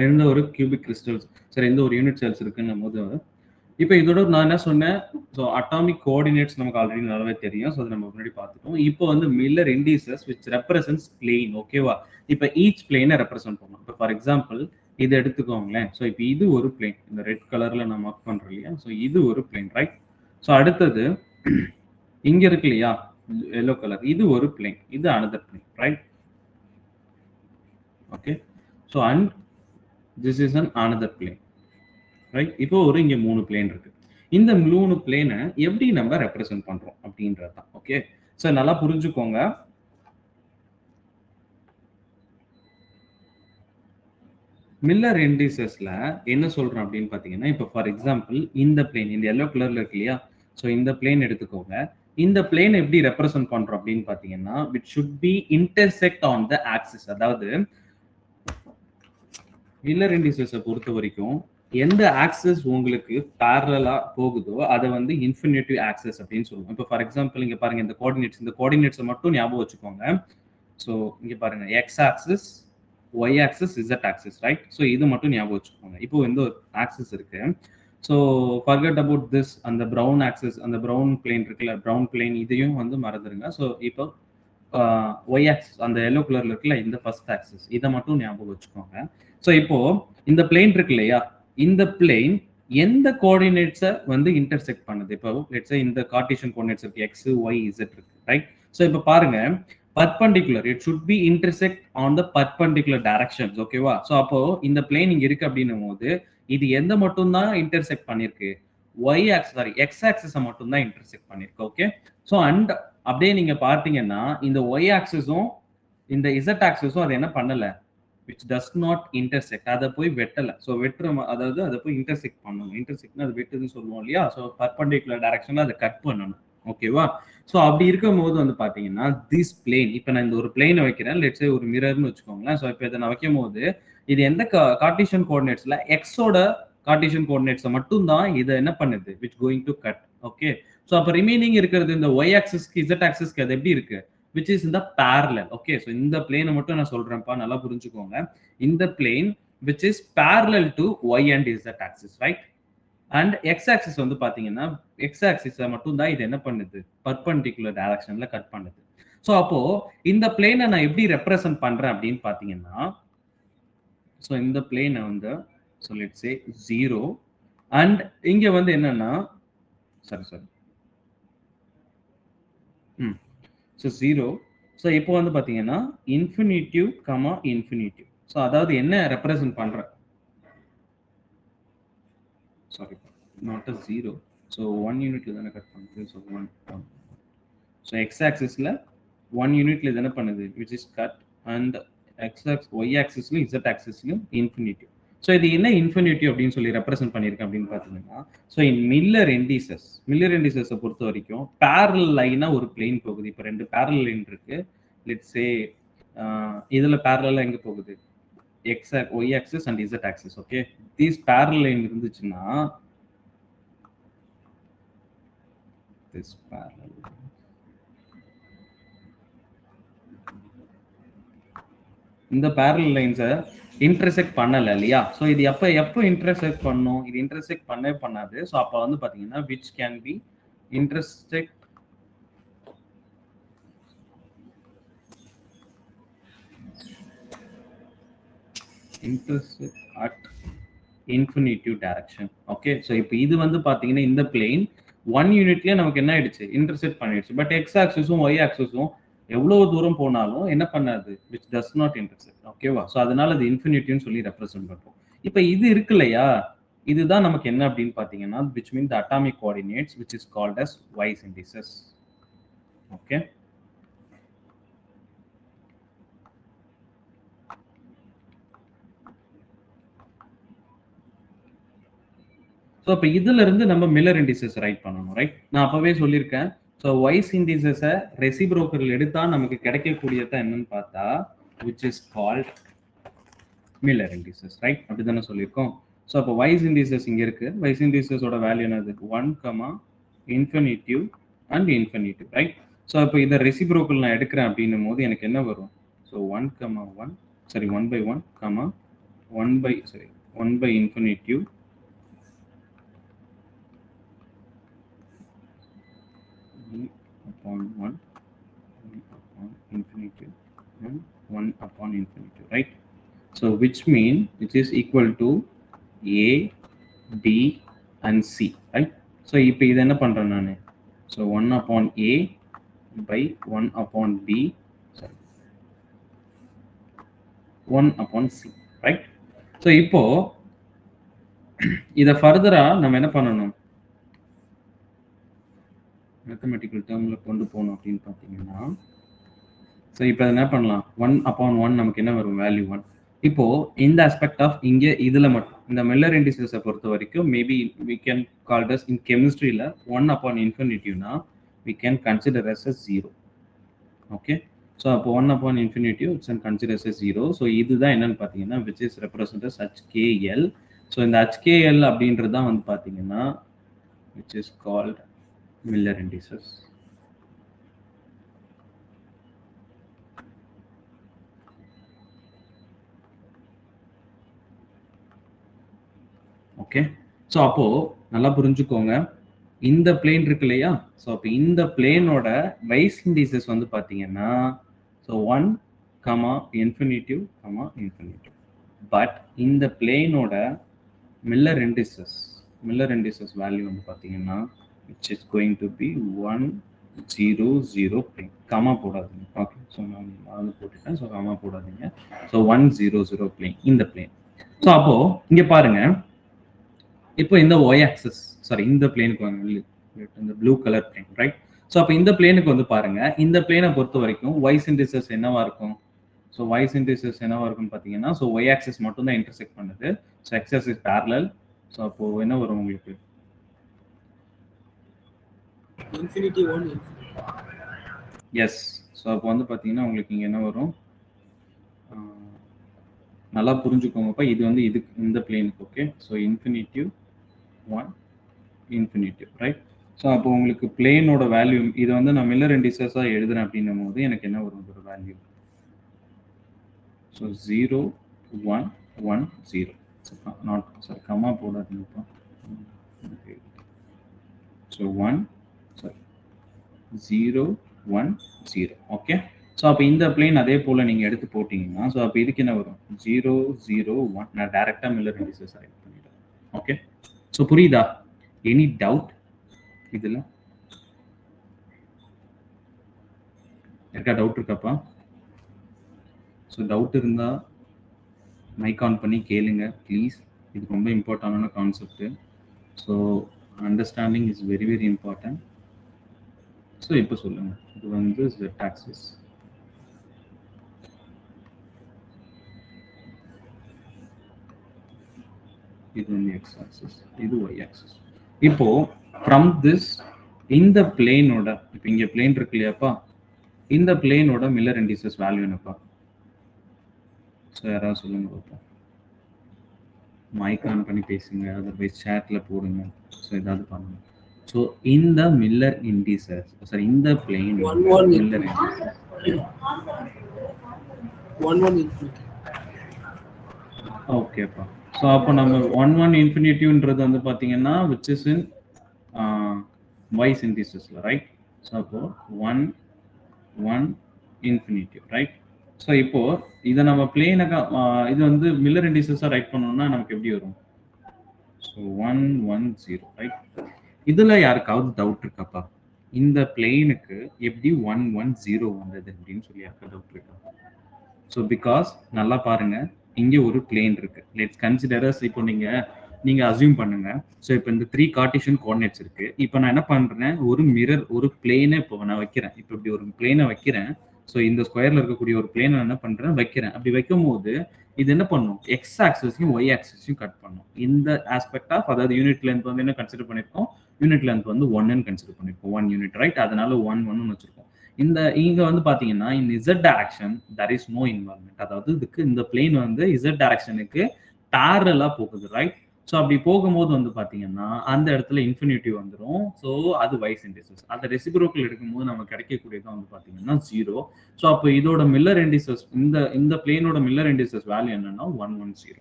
இந்த ஒரு கியூபிக் கிறிஸ்டல்ஸ், சரி, இந்த ஒரு யூனிட் செல்ஸ் இருக்குன்னும் போது இப்போ இதோட நான் என்ன சொன்னேன்? ஸோ அட்டாமிக் கோஆர்டினேட்ஸ் நமக்கு ஆல்ரெடி நல்லாவே தெரியும். ஸோ அதை நம்ம முன்னாடி பார்த்துட்டோம். இப்போ வந்து Miller indices which represents plane. ஓகேவா? இப்போ ஈச் பிளேனை ரெப்ரசென்ட் பண்ணணும். இப்போ ஃபார் எக்ஸாம்பிள் இதை எடுத்துக்கோங்களேன். ஸோ இப்போ இது ஒரு பிளேன், இந்த ரெட் கலர்ல நான் மார்க் பண்றேன் இல்லையா? ஸோ இது ஒரு பிளேன், ரைட்? ஸோ அடுத்தது இங்க இருக்கு இல்லையா எல்லோ கலர், இது ஒரு பிளேன், இது another plane, right? Okay, so and this is an another plane, right? இப்போ ஒரு இங்க 3 பிளேன் இருக்கு. இந்த 3 பிளேனை எப்படி நம்ம ரெப்ரசென்ட் பண்றோம் அப்படின்றது தான். ஓகே, ஸோ நல்லா புரிஞ்சுக்கோங்க. Miller indicesல என்ன சொல்றோம் அப்படின்னு பாத்தீங்கன்னா, இப்போ ஃபார் எக்ஸாம்பிள் இந்த பிளேன், இந்த எல்லோ கலர்ல இருக்கு இல்லையா? ஸோ இந்த பிளேன் எடுத்துக்கோங்க. இந்த பிளேன் எப்படி ரெப்ரசென்ட் பண்றோம் அப்படின்னு பாத்தீங்கன்னா, which should be intersect on the axis. அதாவது மில்லர் இண்டிசஸை பொறுத்த வரைக்கும் எந்த ஆக்சஸ் உங்களுக்கு பேரலா போகுதோ அதை வந்து இன்ஃபினிட்டிவ் ஆக்சஸ் அப்படின்னு சொல்லுவோம். இப்போ ஃபார் எக்ஸாம்பிள் இங்க பாருங்க இந்த கோஆர்டினேட்ஸை மட்டும் ஞாபகம் வச்சுக்கோங்க. ஸோ இங்க பாருங்க X axis, Y axis, Z axis, right? So இது மட்டும் ஞாபகம் வச்சுக்கோங்க. இப்போ இந்த ஒரு ஆக்சிஸ் இருக்கு. So forget about this. அந்த ப்ரௌன் ஆக்சிஸ், அந்த ப்ரௌன் பிளேன் இருக்குல்ல, ப்ரௌன் பிளேன் இதையும் வந்து மறந்துடுங்க. ஸோ இப்போ ஒய் ஆக்சிஸ் அந்த எல்லோ கலர்ல இருக்குல்ல, இந்த ஃபர்ஸ்ட் ஆக்சிஸ் இதை மட்டும் ஞாபகம் வச்சுக்கோங்க. ஸோ இப்போ இந்த பிளேன் இருக்கு இல்லையா, இந்த பிளேன் எந்த கோஆர்டினேட்ஸை வந்து இன்டர்செக்ட் பண்ணுது? இப்போ லெட்ஸ் இந்த கார்ட்டீசியன் கோஆர்டினேட்ஸ் இருக்கு, எக்ஸ் ஒய் இசட் இருக்கு, ரைட்? ஸோ இப்போ பாருங்க perpendicular, it should be intersect on the perpendicular directions. ஓகேவா? ஸோ அப்போ இந்த பிளேன் இங்க இருக்கு அப்படின்னும் போது இது எந்த மட்டும் தான் இன்டர்செக்ட் பண்ணிருக்கு? ஒய் ஆக்சிஸ், சாரி எக்ஸ் ஆக்சிஸை மட்டும் தான் இன்டர்செக்ட் பண்ணிருக்கு. ஓகே, ஸோ அண்ட் அப்படியே நீங்க பார்த்தீங்கன்னா இந்த ஒய் ஆக்சிஸும் இந்த இசட் ஆக்சிஸும் அது என்ன பண்ணல, விச் டஸ் நாட் இன்டர்செக்ட், அதை போய் வெட்டல. ஸோ வெட்டுற அதாவது அதை போய் இன்டர்செக்ட் பண்ணணும். இன்டர்செக்ட்னா அது வெட்டுதுன்னு சொல்லுவோம் இல்லையா? ஸோ பர்பண்டிகுலர் டைரக்ஷன்ல அதை கட் பண்ணணும். ஓகேவா? ஸோ அப்படி இருக்கும் போது வந்து பாத்தீங்கன்னா திஸ் பிளேன், இப்போ நான் இந்த ஒரு பிளேனை வைக்கிறேன், லெட்ஸ் ஒரு மிரர்னு வச்சுக்கோங்களேன். ஸோ இப்போ இதை நான் வைக்கும் போது இது எந்த கார்ட்டீசியன் கோஆர்டினேட்ஸ்ல எக்ஸோட கார்ட்டீசியன் கோஆர்டினேட்ஸை மட்டும் தான் இதை என்ன பண்ணுது, which going to cut. Okay, so அப்போ ரிமைனிங் இருக்கிறது இந்த ஒய் ஆக்சிஸ்க்கு இசட் ஆக்சிஸ்க்கு அது எப்படி இருக்கு, which is in the parallel. Okay, so இந்த plane மட்டும் நான் சொல்றேன்ப்பா, நல்லா புரிஞ்சுக்கோங்க. இந்த plane which is parallel to y and z axis, right? And x axis வந்து பாத்தீங்கன்னா x axis மட்டும் தான் இது என்ன பண்ணுது, perpendicular directionல கட் பண்ணுது. சோ அப்போ இந்த பிளேனை நான் எப்படி ரெப்ரசன்ட் பண்றேன் அப்படின்னு பாத்தீங்கன்னா, சோ இந்த பிளேனை வந்து so let's say 0 and இங்க வந்து என்னன்னா சாரி ஸோ 0. ஸோ இப்போ வந்து பார்த்தீங்கன்னா இன்ஃபினிட்டிவ் கமா இன்ஃபினிட்டிவ். ஸோ அதாவது என்ன ரெப்ரசன்ட் பண்ணுறேன், சாரி நாட் அ 0. ஸோ 1 யூனிட்ல தானே கட் பண்ணுது. ஸோ 1. ஸோ எக்ஸ் ஆக்சிஸில் 1 யூனிட்ல இது என்ன பண்ணுது, which is cut. And y ஆக்சிஸ்லையும் இசட் ஆக்சிஸ்லையும் இன்ஃபினிட்டிவ். ஸோ இது என்ன இன்ஃபினிட்டிவ் அப்படின்னு சொல்லி ரெப்ரசென்ட் பண்ணியிருக்கேன் அப்படின்னு பார்த்தீங்கன்னா, ஸோ இன் மில்லர் இண்டிசஸை பொறுத்த வரைக்கும் பேரல் லைனா ஒரு பிளேன் போகுது. இப்போ 2 பேரல் லைன் இருக்கு, லெட்ஸ் சே இதுல பேரலா எங்க போகுது, Y axis and Z axis. Okay, these parallel line இருந்துச்சுன்னா திஸ் பேரல் இந்த பேரல் லைன்ஸை இன்டர்செக்ட் பண்ணல இல்லையா? ஸோ இது எப்போ இன்டர்செக்ட் பண்ணும், இது இன்டர்செக்ட் பண்ணாது. ஸோ அப்போ வந்து பாத்தீங்கன்னா which can be intersect at infinitive direction. Okay, so இப்போ இது வந்து பாத்தீங்கன்னா இந்த பிளேன் 1 யூனிட்லயே நமக்கு என்ன ஆயிடுச்சு, இன்டர்செக்ட் பண்ணிடுச்சு. பட் எக்ஸ் ஆக்சிஸும் ஒய் ஆக்சிஸும் எவ்வளவு தூரம் போனாலும் என்ன பண்ணாது, விச் டஸ் நாட் இன்டர்செக்ட். ஓகேவா? ஸோ அதனால அது இன்ஃபினிட்டிவ்னு சொல்லி ரெப்ரசென்ட் பண்ணுறோம். இப்போ இது இருக்கு இல்லையா, இதுதான் நமக்கு என்ன அப்படின்னு பார்த்தீங்கன்னா which mean the atomic coordinates which is called as Weiss indices. Okay, so இப்போ இதுல இருந்து நம்ம மில்லர் இண்டிசஸ் ரைட் பண்ணணும், ரைட்? நான் அப்பவே சொல்லியிருக்கேன். ஸோ வைஸ் இண்டிசஸை ரெசிப்ரோக்கல் எடுத்தா நமக்கு கிடைக்கக்கூடியதான் என்னன்னு பார்த்தா which is called Miller indices, right? அப்படிதானே சொல்லியிருக்கோம். ஸோ அப்போ வைஸ் இண்டிசஸ் இங்க இருக்கு. வைஸ் இண்டிசஸோட வேல்யூ என்னது, 1, infinitive and infinitive, right? So இப்போ இதை ரெசிப்ரோக்கல் நான் எடுக்கிறேன் அப்படின்னும் போது எனக்கு என்ன வரும், so 1, 1/1, 1 by infinitive upon 1 upon infinitive and 1 upon infinitive, right? So which mean which is equal to A, B and C, right? So இப்போ இது என்ன பண்றேன் நானு, so 1 upon A by 1 upon B, sorry 1 upon C, right? So இப்போ இதை ஃபர்தரா நம்ம என்ன பண்ணணும், மேத்தமெட்டிக்கல் டேர்ம்ல கொண்டு போகணும் அப்படின்னு பார்த்தீங்கன்னா, ஸோ இப்போ என்ன பண்ணலாம், 1/1 நமக்கு என்ன வரும், வேல்யூ 1. இப்போ இந்த ஆஸ்பெக்ட் ஆஃப் இங்கே இதுல மட்டும் இந்த மில்லர் இண்டிசஸை பொறுத்த வரைக்கும் maybe we can call as in கெமிஸ்ட்ரியில 1/infinityனா we can consider as a 0. Okay, so அப்போ 1 upon infinitive it's and considers as 0. So இதுதான் என்னன்னு பார்த்தீங்கன்னா which is represented as HKL. So இந்த HKL அப்படின்றது தான் வந்து பார்த்தீங்கன்னா which is called Miller indices. Okay, so அப்போ நல்லா புரிஞ்சுக்கோங்க, இந்த பிளேன் இருக்கு இல்லையா, ஸோ அப்போ இந்த பிளேனோட வைஸ் இண்டிசஸ் வந்து பார்த்தீங்கன்னா so 1 comma infinitive comma infinitive. But இந்த பிளேனோட மில்லர் இண்டிசஸ் வேல்யூ வந்து பார்த்தீங்கன்னா which is going to be 1 0 0 plane. Comma போடாதீங்க. ஓகே, ஸோ நான் வந்து போட்டுட்டேன். ஸோ கமா போடாதீங்க. ஸோ 1 0 0 பிளேன், இந்த பிளேன். ஸோ அப்போ இங்க பாருங்க, இப்போ இந்த y ஆக்சிஸ் சாரி இந்த பிளேனுக்கு வாங்க, இந்த blue colour plane, right? So அப்போ இந்த பிளேனுக்கு வந்து பாருங்க, இந்த பிளேனை பொறுத்த வரைக்கும் y இண்டிசஸ் என்னவா இருக்கும்? ஸோ y இண்டிசஸ் என்னவா இருக்கும்னு பார்த்தீங்கன்னா ஸோ y ஆக்சிஸ் மட்டும் தான் இன்டர்செக்ட் பண்ணுது. So x axis parallel. So அப்போ என்ன வரும் உங்களுக்கு? Infinity 1 S. ஸோ அப்போ வந்து பார்த்தீங்கன்னா உங்களுக்கு இங்கே என்ன வரும்? நல்லா புரிஞ்சுக்கோங்கப்பா, இது வந்து இதுக்கு இந்த பிளேனுக்கு. Okay, so infinitive 1 infinitive, right? So அப்போ உங்களுக்கு பிளேனோட வேல்யூ இதை வந்து நான் மில்லர் இண்டிசஸாக எழுதுறேன் அப்படின்னும் போது எனக்கு என்ன வரும் ஒரு value? So 0 1 1 0. Not sorry, comma போடாதீங்கப்பா. So 1 sorry 0 1 0. ஓகே, ஸோ அப்போ இந்த பிளேன் அதே போல் நீங்கள் எடுத்து போட்டிங்கன்னா ஸோ அப்போ இதுக்கு என்ன வரும்? 0 0 1. நான் டைரெக்டாக மில்லர் இண்டிசஸ் ஆட் பண்ணிடுறேன். ஓகே, ஸோ புரியுதா? எனி டவுட் இதில்? யாருக்கா டவுட் இருக்காப்பா? ஸோ டவுட் இருந்தால் மைக் ஆன் பண்ணி கேளுங்க ப்ளீஸ். இது ரொம்ப இம்பார்ட்டண்டான concept. So understanding is very very important. So இப்போ சொல்லுங்கள், இது வந்து z ஆக்சிஸ், இது வந்து x ஆக்சிஸ், இது y ஆக்சிஸ். இப்போ ஃப்ரம் திஸ் இந்த பிளேனோட, இப்போ இங்கே பிளேன் இருக்கு இல்லையாப்பா, இந்த பிளேனோட மில்லர் இண்டிசஸ் வேல்யூ என்னப்பா? ஸோ யாராவது சொல்லுங்க பார்ப்போம். மைக் ஆன் பண்ணி பேசுங்க, அதர்வைஸ் சேட்ல போடுங்க. ஸோ ஏதாவது பண்ணுங்க. ஸோ இந்த மில்லர் இண்டிசஸ் சாரி இந்த பிளேன் மில்லர் இண்டிசஸ் 1 1 இன்ஃபினிட்டி. ஓகேப்பா. ஸோ அப்போ நம்ம 1 1 இன்ஃபினிட்டிவ்ன்றது வந்து பார்த்தீங்கன்னா விச் இஸ் இன் வைஸ் இண்டிசஸ்ல, ரைட்? ஸோ அப்போ 1 1 இன்ஃபினிட்டிவ், ரைட்? ஸோ இப்போ இதை நம்ம பிளேனுக்கு இது வந்து மில்லர் இண்டிசஸாக ரைட் பண்ணோம்னா நமக்கு எப்படி வரும்? So 1 1 0, right? இதில் யாருக்காவது டவுட் இருக்காப்பா? இந்த பிளேனுக்கு எப்படி 1 1 0 வந்தது அப்படின்னு சொல்லி யாருக்கா டவுட் இருக்கா? ஸோ பிகாஸ் நல்லா பாருங்க, இங்கே ஒரு பிளேன் இருக்கு. லெட்ஸ் கன்சிடரஸ், இப்போ நீங்க அசியூம் பண்ணுங்க. ஸோ இப்போ இந்த 3 கார்ட்டீசியன் கோஆர்டினேட்ஸ் இருக்கு. இப்போ நான் என்ன பண்றேன், ஒரு மிரர் ஒரு பிளேனை இப்போ நான் வைக்கிறேன். இப்போ இப்படி ஒரு பிளேனை வைக்கிறேன். ஸோ இந்த ஸ்கொயர்ல இருக்கக்கூடிய ஒரு பிளேனை என்ன பண்றேன், வைக்கிறேன். அப்படி வைக்கும் போது இது என்ன பண்ணும்? எக்ஸ் ஆக்சிஸையும் ஒய் ஆக்சிஸையும் கட் பண்ணும். இந்த ஆஸ்பெக்ட் ஆஃப், அதாவது யூனிட் லென்த் வந்து என்ன கன்சிடர் பண்ணிருக்கோம்? யூனிட் லென்த் வந்து 1 கன்சிடர் பண்ணிருக்கோம். 1 யூனிட், ரைட்? அதனால 1 1 வச்சிருக்கோம். இங்க வந்து பாத்தீங்கன்னா இன் z direction there is no involvement. அதாவது இதுக்கு இந்த பிளேன் வந்து z டைரக்ஷனுக்கு parallel-ஆ போகுது, ரைட்? ஸோ அப்படி போகும்போது வந்து பாத்தீங்கன்னா அந்த இடத்துல இன்ஃபினிட்டி வந்துடும். ஸோ அது வைஸ் இண்டிசஸ். அந்த ரெசிப்ரோக்கல் எடுக்கும்போது நமக்கு கிடைக்கக்கூடியது வந்து பாத்தீங்கன்னா 0. ஸோ அப்போ இதோட மில்லர் இண்டிசஸ், இந்த பிளேனோட மில்லர் இண்டிசஸ் வேல்யூ என்னன்னா 1 1 0.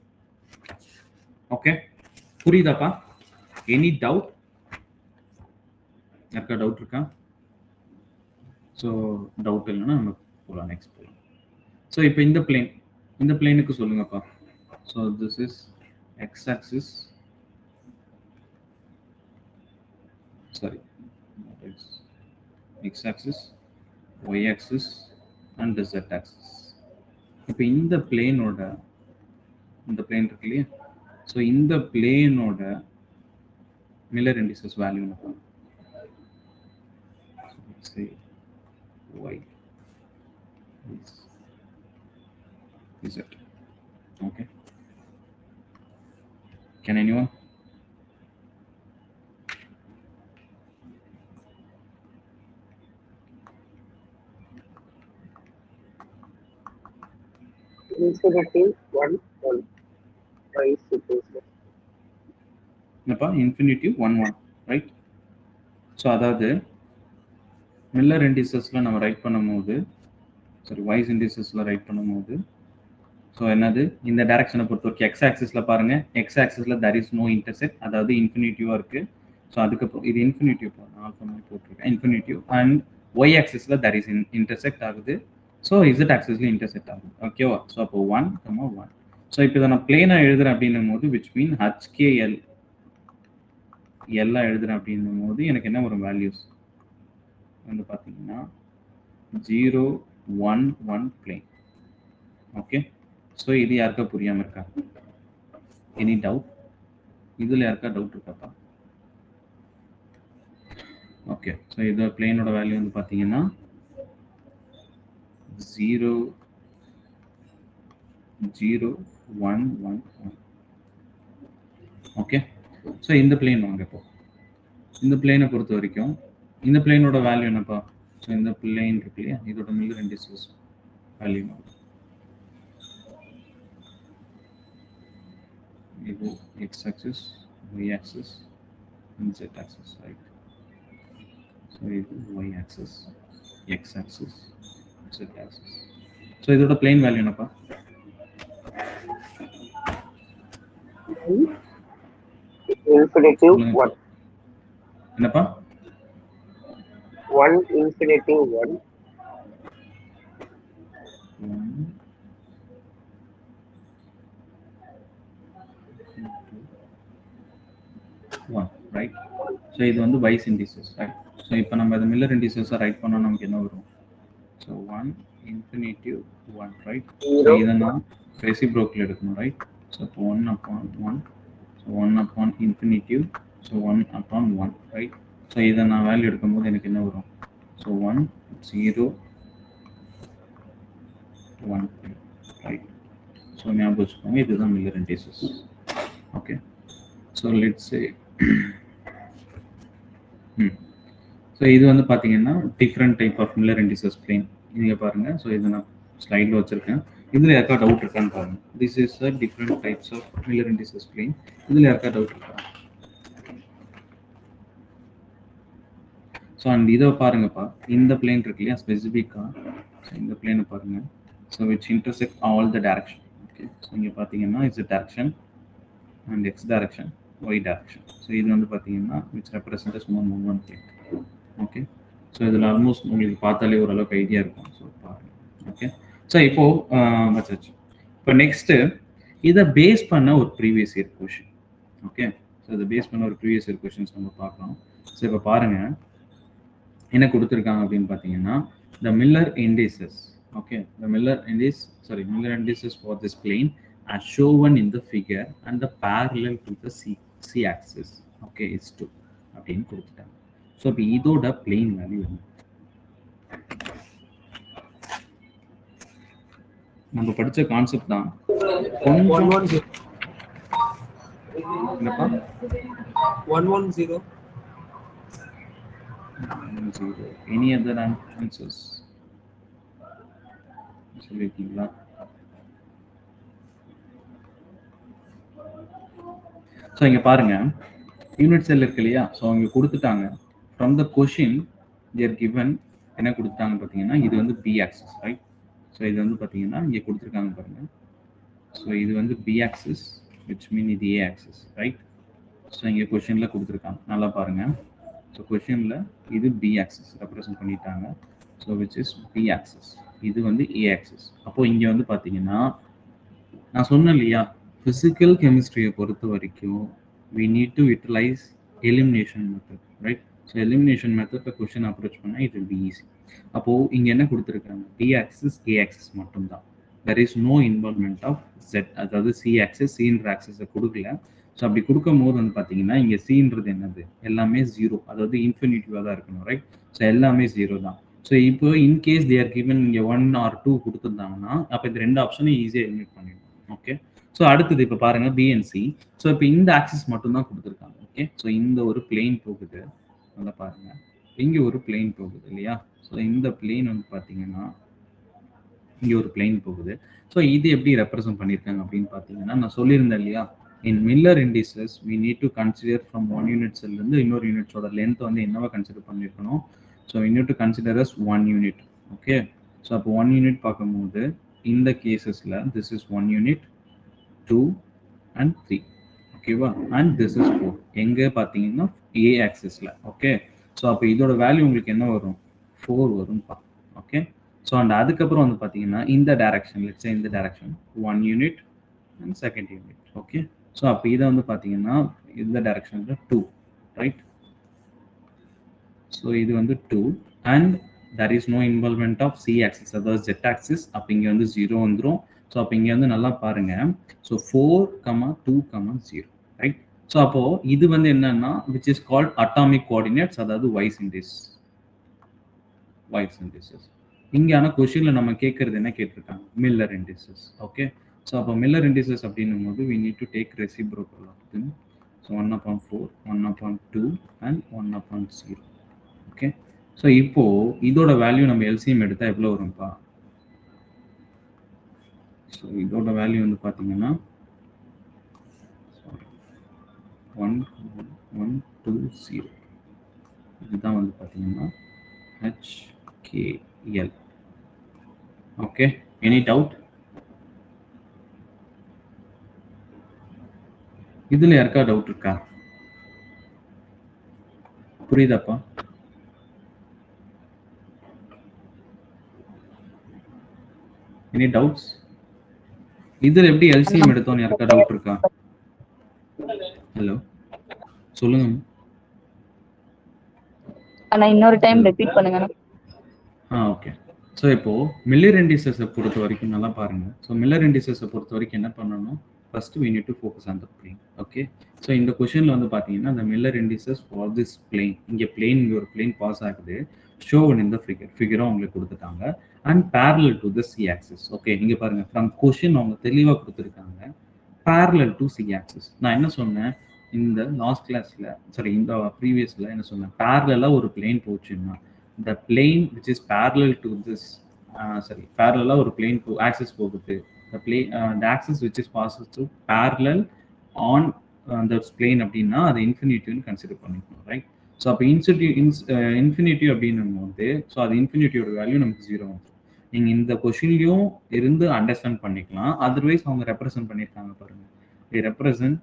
ஓகே, புரியுதாப்பா? Any doubt? யாருக்கா டவுட் இருக்கா? ஸோ டவுட் இல்லைன்னா நம்ம போகலாம், நெக்ஸ்ட் போகலாம். ஸோ இப்போ இந்த பிளேனுக்கு சொல்லுங்கப்பா. So this is X axis, sorry X axis, Y axis and z axis. இப்போ இந்த பிளேன் இருக்கு இல்லையா, ஸோ இந்த பிளேனோட மில்லர் இண்டிசஸ் வேல்யூ என்னப்பா? say y is z. Okay, can anyone? infinity 1 1 vice versa. என்னப்பா இன்ஃபினிட்டிவ் 1 1 ரைட். ஸோ அதாவது மில்லர் இண்டிசஸில் நம்ம ரைட் பண்ணும்போது சாரி வைஸ் இண்டிசஸில் ரைட் பண்ணும்போது ஸோ என்னது இந்த டைரக்ஷனை பொறுத்த வரைக்கும் எக்ஸ் ஆக்சிஸில் பாருங்கள், எக்ஸ் ஆக்சிஸில் தர் இஸ் நோ இன்டர்செக்ட், அதாவது இன்ஃபினிட்டிவாக இருக்குது. ஸோ அதுக்கப்புறம் இது இன்ஃபினிட்டிவ் ஆல்ஃபா மாதிரி போட்டிருக்கேன் இன்ஃபினிட்டிவ். அண்ட் ஒய் ஆக்சிஸில் தர் இஸ் இன்டர்செக்ட் ஆகுது. ஸோ இசட் ஆக்சிஸில் இன்டர்செக்ட் ஆகுது. ஓகேவா? ஸோ அப்போ 1, 1. ஸோ இப்போ இதை நான் பிளேனாக எழுதுறேன் அப்படின்னும் போது விச் மீன் HKL எல்லாம் எழுதுறேன் அப்படின்னும் போது எனக்கு என்ன வரும் வேல்யூஸ் வந்து பார்த்தீங்கன்னா 0, 1, 1 பிளேன். ஓகே. ஸோ இது யாருக்கா புரியாமல் இருக்கா? Any doubt? இதில் யாருக்கா டவுட் இருக்காப்பா? ஓகே. ஸோ இது பிளேனோட வேல்யூ வந்து பார்த்தீங்கன்னா 0, 0, 1, 1, 1. ஓகே. ஸோ இந்த பிளேன் வாங்க. இப்போ இந்த பிளேனை பொறுத்த வரைக்கும் இந்த பிளேனோட வேல்யூ என்னப்பா? ஸோ இந்த பிளேன் இருக்கு இல்லையா, இதோட மில்லர் இண்டிசஸ் வேல்யூ இது x axis, y axis, and z axis, right? So இது y axis, x axis, z axis. So இதோட plane value என்னப்பா? Infinity 1. என்னப்பா? 1 infinity 1. 1, right? So இது வந்து வைஸ் இண்டிசஸ், right? So இப்போ நம்ம இந்த மில்லர் இண்டிசஸை ரைட் பண்ணோம், நமக்கு என்ன வரும்? So 1 infinitive 1, right? So இதை நான் ரெசிப்ரோக்கல் எடுக்கணும், right? So 1 upon 1, so 1 upon infinitive, so 1 upon 1, right? So இதை நான் வேல்யூ எடுக்கும்போது எனக்கு என்ன வரும்? So 1, 0, 1, right? So ஞாபகம் வச்சுக்கோங்க, இதுதான் Miller indices. Okay. So let's say so இது வந்து பார்த்தீங்கன்னா different type of Miller indices plane. நீங்கள் பாருங்கள். ஸோ இதை நான் ஸ்லைடில் வச்சுருக்கேன். இதில் யாருக்கா டவுட் இருக்கான்னு பாருங்கள். This is a different types of Miller indices plane. இதில் யாருக்கா டவுட் இருக்கா? ஸோ அண்ட் இதை பாருங்கப்பா, இந்த பிளேன் இருக்கு இல்லையா ஸ்பெசிஃபிக்காக, ஸோ இந்த பிளேனை பாருங்கள். So which intersect all the direction. Okay. So இங்கே பார்த்தீங்கன்னா it's direction and X direction, Y direction. So இது வந்து பார்த்தீங்கன்னா which represent as movement plane. Okay. So இதில் ஆல்மோஸ்ட் உங்களுக்கு பார்த்தாலே ஓரளவுக்கு ஐடியா இருக்கும். ஸோ பாருங்கள். ஓகே. ஸோ இப்போது வச்சாச்சு. இப்போ நெக்ஸ்ட்டு இதை பேஸ் பண்ண ஒரு previous year question. Okay. So இதை பேஸ் பண்ண ஒரு ப்ரீவியஸ் இயர் கொஷின்ஸ் நம்ம பார்க்கலாம். ஸோ இப்போ பாருங்கள் என்ன கொடுத்துருக்காங்க அப்படின்னு பார்த்தீங்கன்னா the Miller indices. Okay. The Miller indices for this plane as shown in the figure and the parallel to the c axis, okay, is 2 அப்படின்னு கொடுத்துட்டாங்க. ஸோ இப்போ இதோட பிளேன் வேல்யூ என்ன? நம்ம படித்த கான்செப்ட் தான். என்னப்பா? 110. எனி அதர் ஆன்சர்ஸ் சொல்லியிருக்கீங்களா? ஸோ இங்கே பாருங்க, யூனிட் செல் இருக்கு இல்லையா? ஸோ அவங்க கொடுத்துட்டாங்க from the question they're given என்ன கொடுத்தாங்க பார்த்தீங்கன்னா இது வந்து பி ஆக்சிஸ், ரைட்? ஸோ இது வந்து பார்த்தீங்கன்னா இங்கே கொடுத்துருக்காங்க பாருங்க. ஸோ இது வந்து பி ஆக்சிஸ் விச் மீன் இது ஏ ஆக்சிஸ், ரைட்? ஸோ இங்கே கொஷினில் கொடுத்துருக்காங்க, நல்லா பாருங்க. ஸோ கொஷினில் இது பி ஆக்சிஸ் ரெப்ரசன்ட் பண்ணிட்டாங்க. So which is B axis, இது வந்து ஏ ஆக்சிஸ். அப்போது இங்கே வந்து பார்த்தீங்கன்னா நான் சொன்னேன் இல்லையா, ஃபிசிக்கல் கெமிஸ்ட்ரியை பொறுத்த வரைக்கும் we need to utilize elimination method, right? So elimination method question approach பண்ணா it will be easy. அப்போ இங்க என்ன கொடுத்திருக்காங்க? d axis a axis மட்டும் தான். There is no involvement of z, அதாவது c axis c ன்ற axis கொடுக்கல. ஸோ அப்படி கொடுக்கும்போது வந்து பார்த்தீங்கன்னா இங்கே c-ன்றது என்னது? எல்லாமே 0, அதாவது இன்ஃபினிட்டிவாக தான் இருக்கணும், ரைட்? ஸோ எல்லாமே 0 தான். ஸோ இப்போ இன்கேஸ் they are given இங்கே 1 or 2 கொடுத்துருந்தாங்கன்னா அப்போ இந்த ரெண்டு ஆப்ஷனும் ஈஸியாக எலிமினேட் பண்ணிடணும். ஓகே. ஸோ அடுத்தது இப்போ பாருங்க பிஎன்சி. ஸோ இப்போ இந்த ஆக்சிஸ் மட்டும் தான் கொடுத்துருக்காங்க. ஓகே. ஸோ இந்த ஒரு பிளேன் போகுது, நல்லா பாருங்க. இங்கே ஒரு பிளேன் போகுது இல்லையா? ஸோ இந்த பிளேன் வந்து பார்த்தீங்கன்னா இங்கே ஒரு பிளேன் போகுது. ஸோ இது எப்படி ரெப்ரசென்ட் பண்ணியிருக்காங்க அப்படின்னு பார்த்தீங்கன்னா, நான் சொல்லியிருந்தேன் இல்லையா, in Miller indices we need to consider from one unit cell இருந்து இன்னொரு யூனிட்ஸோட லென்த் வந்து என்னவா கன்சிடர் பண்ணியிருக்கணும். So we need to consider as one unit. Okay, so அப்போ ஒன் யூனிட் பார்க்கும்போது இந்த கேசஸில் this is one unit, 2 and 3. ஓகேவா, அண்ட் திஸ் இஸ் 4 எங்கே பார்த்தீங்கன்னா ஏ ஆக்சிஸில். ஓகே, ஸோ அப்போ இதோட வேல்யூ உங்களுக்கு என்ன வரும், 4 வரும்ப்பா. ஓகே, ஸோ அண்ட் அதுக்கப்புறம் வந்து பார்த்தீங்கன்னா இந்த டைரக்ஷன், லெட்ஸ் சே இந்த direction 1 unit and second unit. Okay, so அப்போ இதை வந்து பார்த்தீங்கன்னா இந்த டைரக்ஷனில் 2, ரைட். ஸோ இது வந்து 2 and there is no involvement of c axis, அதாவது z axis. அப்போ இங்கே வந்து 0 வந்துடும். ஸோ அப்போ இங்கே வந்து நல்லா பாருங்க, ஸோ 4, 2, 0, ரைட். ஸோ அப்போ இது வந்து என்னன்னா which is called atomic coordinates, அதாவது வைஸ் இண்டிஸ். இங்கே ஆனால் கொஸ்டினில் நம்ம கேட்கறது என்ன கேட்டிருக்காங்க, மில்லர் இண்டிசஸ். ஓகே, ஸோ அப்போ மில்லர் இண்டிசஸ் அப்படின்னும் போது we need to take reciprocal of them. So 1/4, 1/2 and 1/0. Okay, so இப்போ இதோட வேல்யூ நம்ம எல்சிஎம் எடுத்தால் எவ்வளோ வரும்ப்பா. ஸோ இதோட வேல்யூ வந்து பார்த்தீங்கன்னா 1,1,2,0. இதுதான் வந்து பார்த்தீங்கன்னா HKL. Okay, any doubt? இதில் யாருக்கா டவுட் இருக்கா? புரியுதாப்பா? Any doubts? இதில் எப்படி எல்சிஎம் எடுத்தோன்னு யாருக்கா டவுட் இருக்கா? ஹலோ, சொல்லுங்க. அண்ணா இன்னொரு டைம் ரிப்பீட் பண்ணுங்க. ஓகே, ஸோ இப்போ மில்லர் இண்டிசஸை பொறுத்த வரைக்கும் நல்லா பாருங்க. ஸோ மில்லர் இண்டிசஸை பொறுத்த வரைக்கும் என்ன பண்ணணும், first we need to focus on the plane. Okay, so இந்த கொஷனில் வந்து பார்த்தீங்கன்னா இந்த Miller indices for this plane, இங்கே பிளேன், இங்கே ஒரு பிளேன் பாஸ் ஆகுது, ஷோவன் இந்த ஃபிகரும் அவங்களுக்கு கொடுத்துட்டாங்க and parallel to the c axis. Okay, இங்கே பாருங்க, ஃப்ரம் கொஷின் அவங்க தெளிவாக கொடுத்துருக்காங்க parallel to c axis. நான் என்ன சொன்னேன் இந்த லாஸ்ட் கிளாஸ்ல, சாரி இந்த ப்ரீவியஸ்ல என்ன சொன்னேன், parallel ஒரு பிளேன் போச்சுன்னா the plane which is parallel to this parallel ஒரு plane axis போகுது, the axis which is passes through parallel on the plane அப்படின்னா அதை இன்ஃபினிட்டிவ்னு கன்சிடர் பண்ணிக்கணும், ரைட். ஸோ அப்போ இன்ஃபினிட்டிவ் அப்படின்னும் போது ஸோ அது இன்ஃபினிட்டியோட வேல்யூ நமக்கு 0 வந்துடும். நீங்கள் இந்த கொஷின்லையும் இருந்து அண்டர்ஸ்டாண்ட் பண்ணிக்கலாம். அதர்வைஸ் அவங்க ரெப்ரசென்ட் பண்ணியிருக்காங்க பாருங்க, ரெப்ரசென்ட்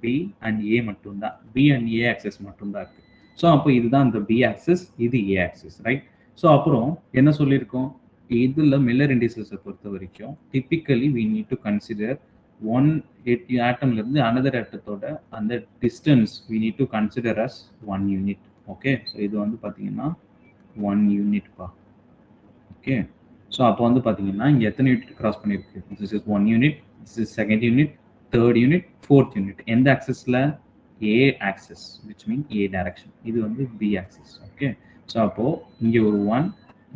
பி அண்ட் ஏ மட்டும்தான், பி அண்ட் ஏ ஆக்சஸ் மட்டும்தான் இருக்கு. ஸோ அப்போ இதுதான் இந்த பி ஆக்சிஸ், இது ஏ ஆக்சிஸ், ரைட். ஸோ அப்புறம் என்ன சொல்லியிருக்கோம், இதில் மில்லர் இண்டிசஸை பொறுத்த வரைக்கும் typically we need to consider one ஆட்டம்லேருந்து அனதர் ஆட்டத்தோட அந்த distance we need to consider as 1 unit. Okay, so இது வந்து பார்த்தீங்கன்னா 1 யூனிட்ப்பா. ஓகே, ஸோ அப்போ வந்து பார்த்தீங்கன்னா இங்கே எத்தனை யூனிட் கிராஸ் பண்ணியிருக்கு, this is 1 unit, this is second unit, third unit, fourth unit. எந்த ஆக்சிஸில், A axis, which means A direction. இது வந்து B axis. ஓகே, ஸோ அப்போ இங்கே ஒரு 1,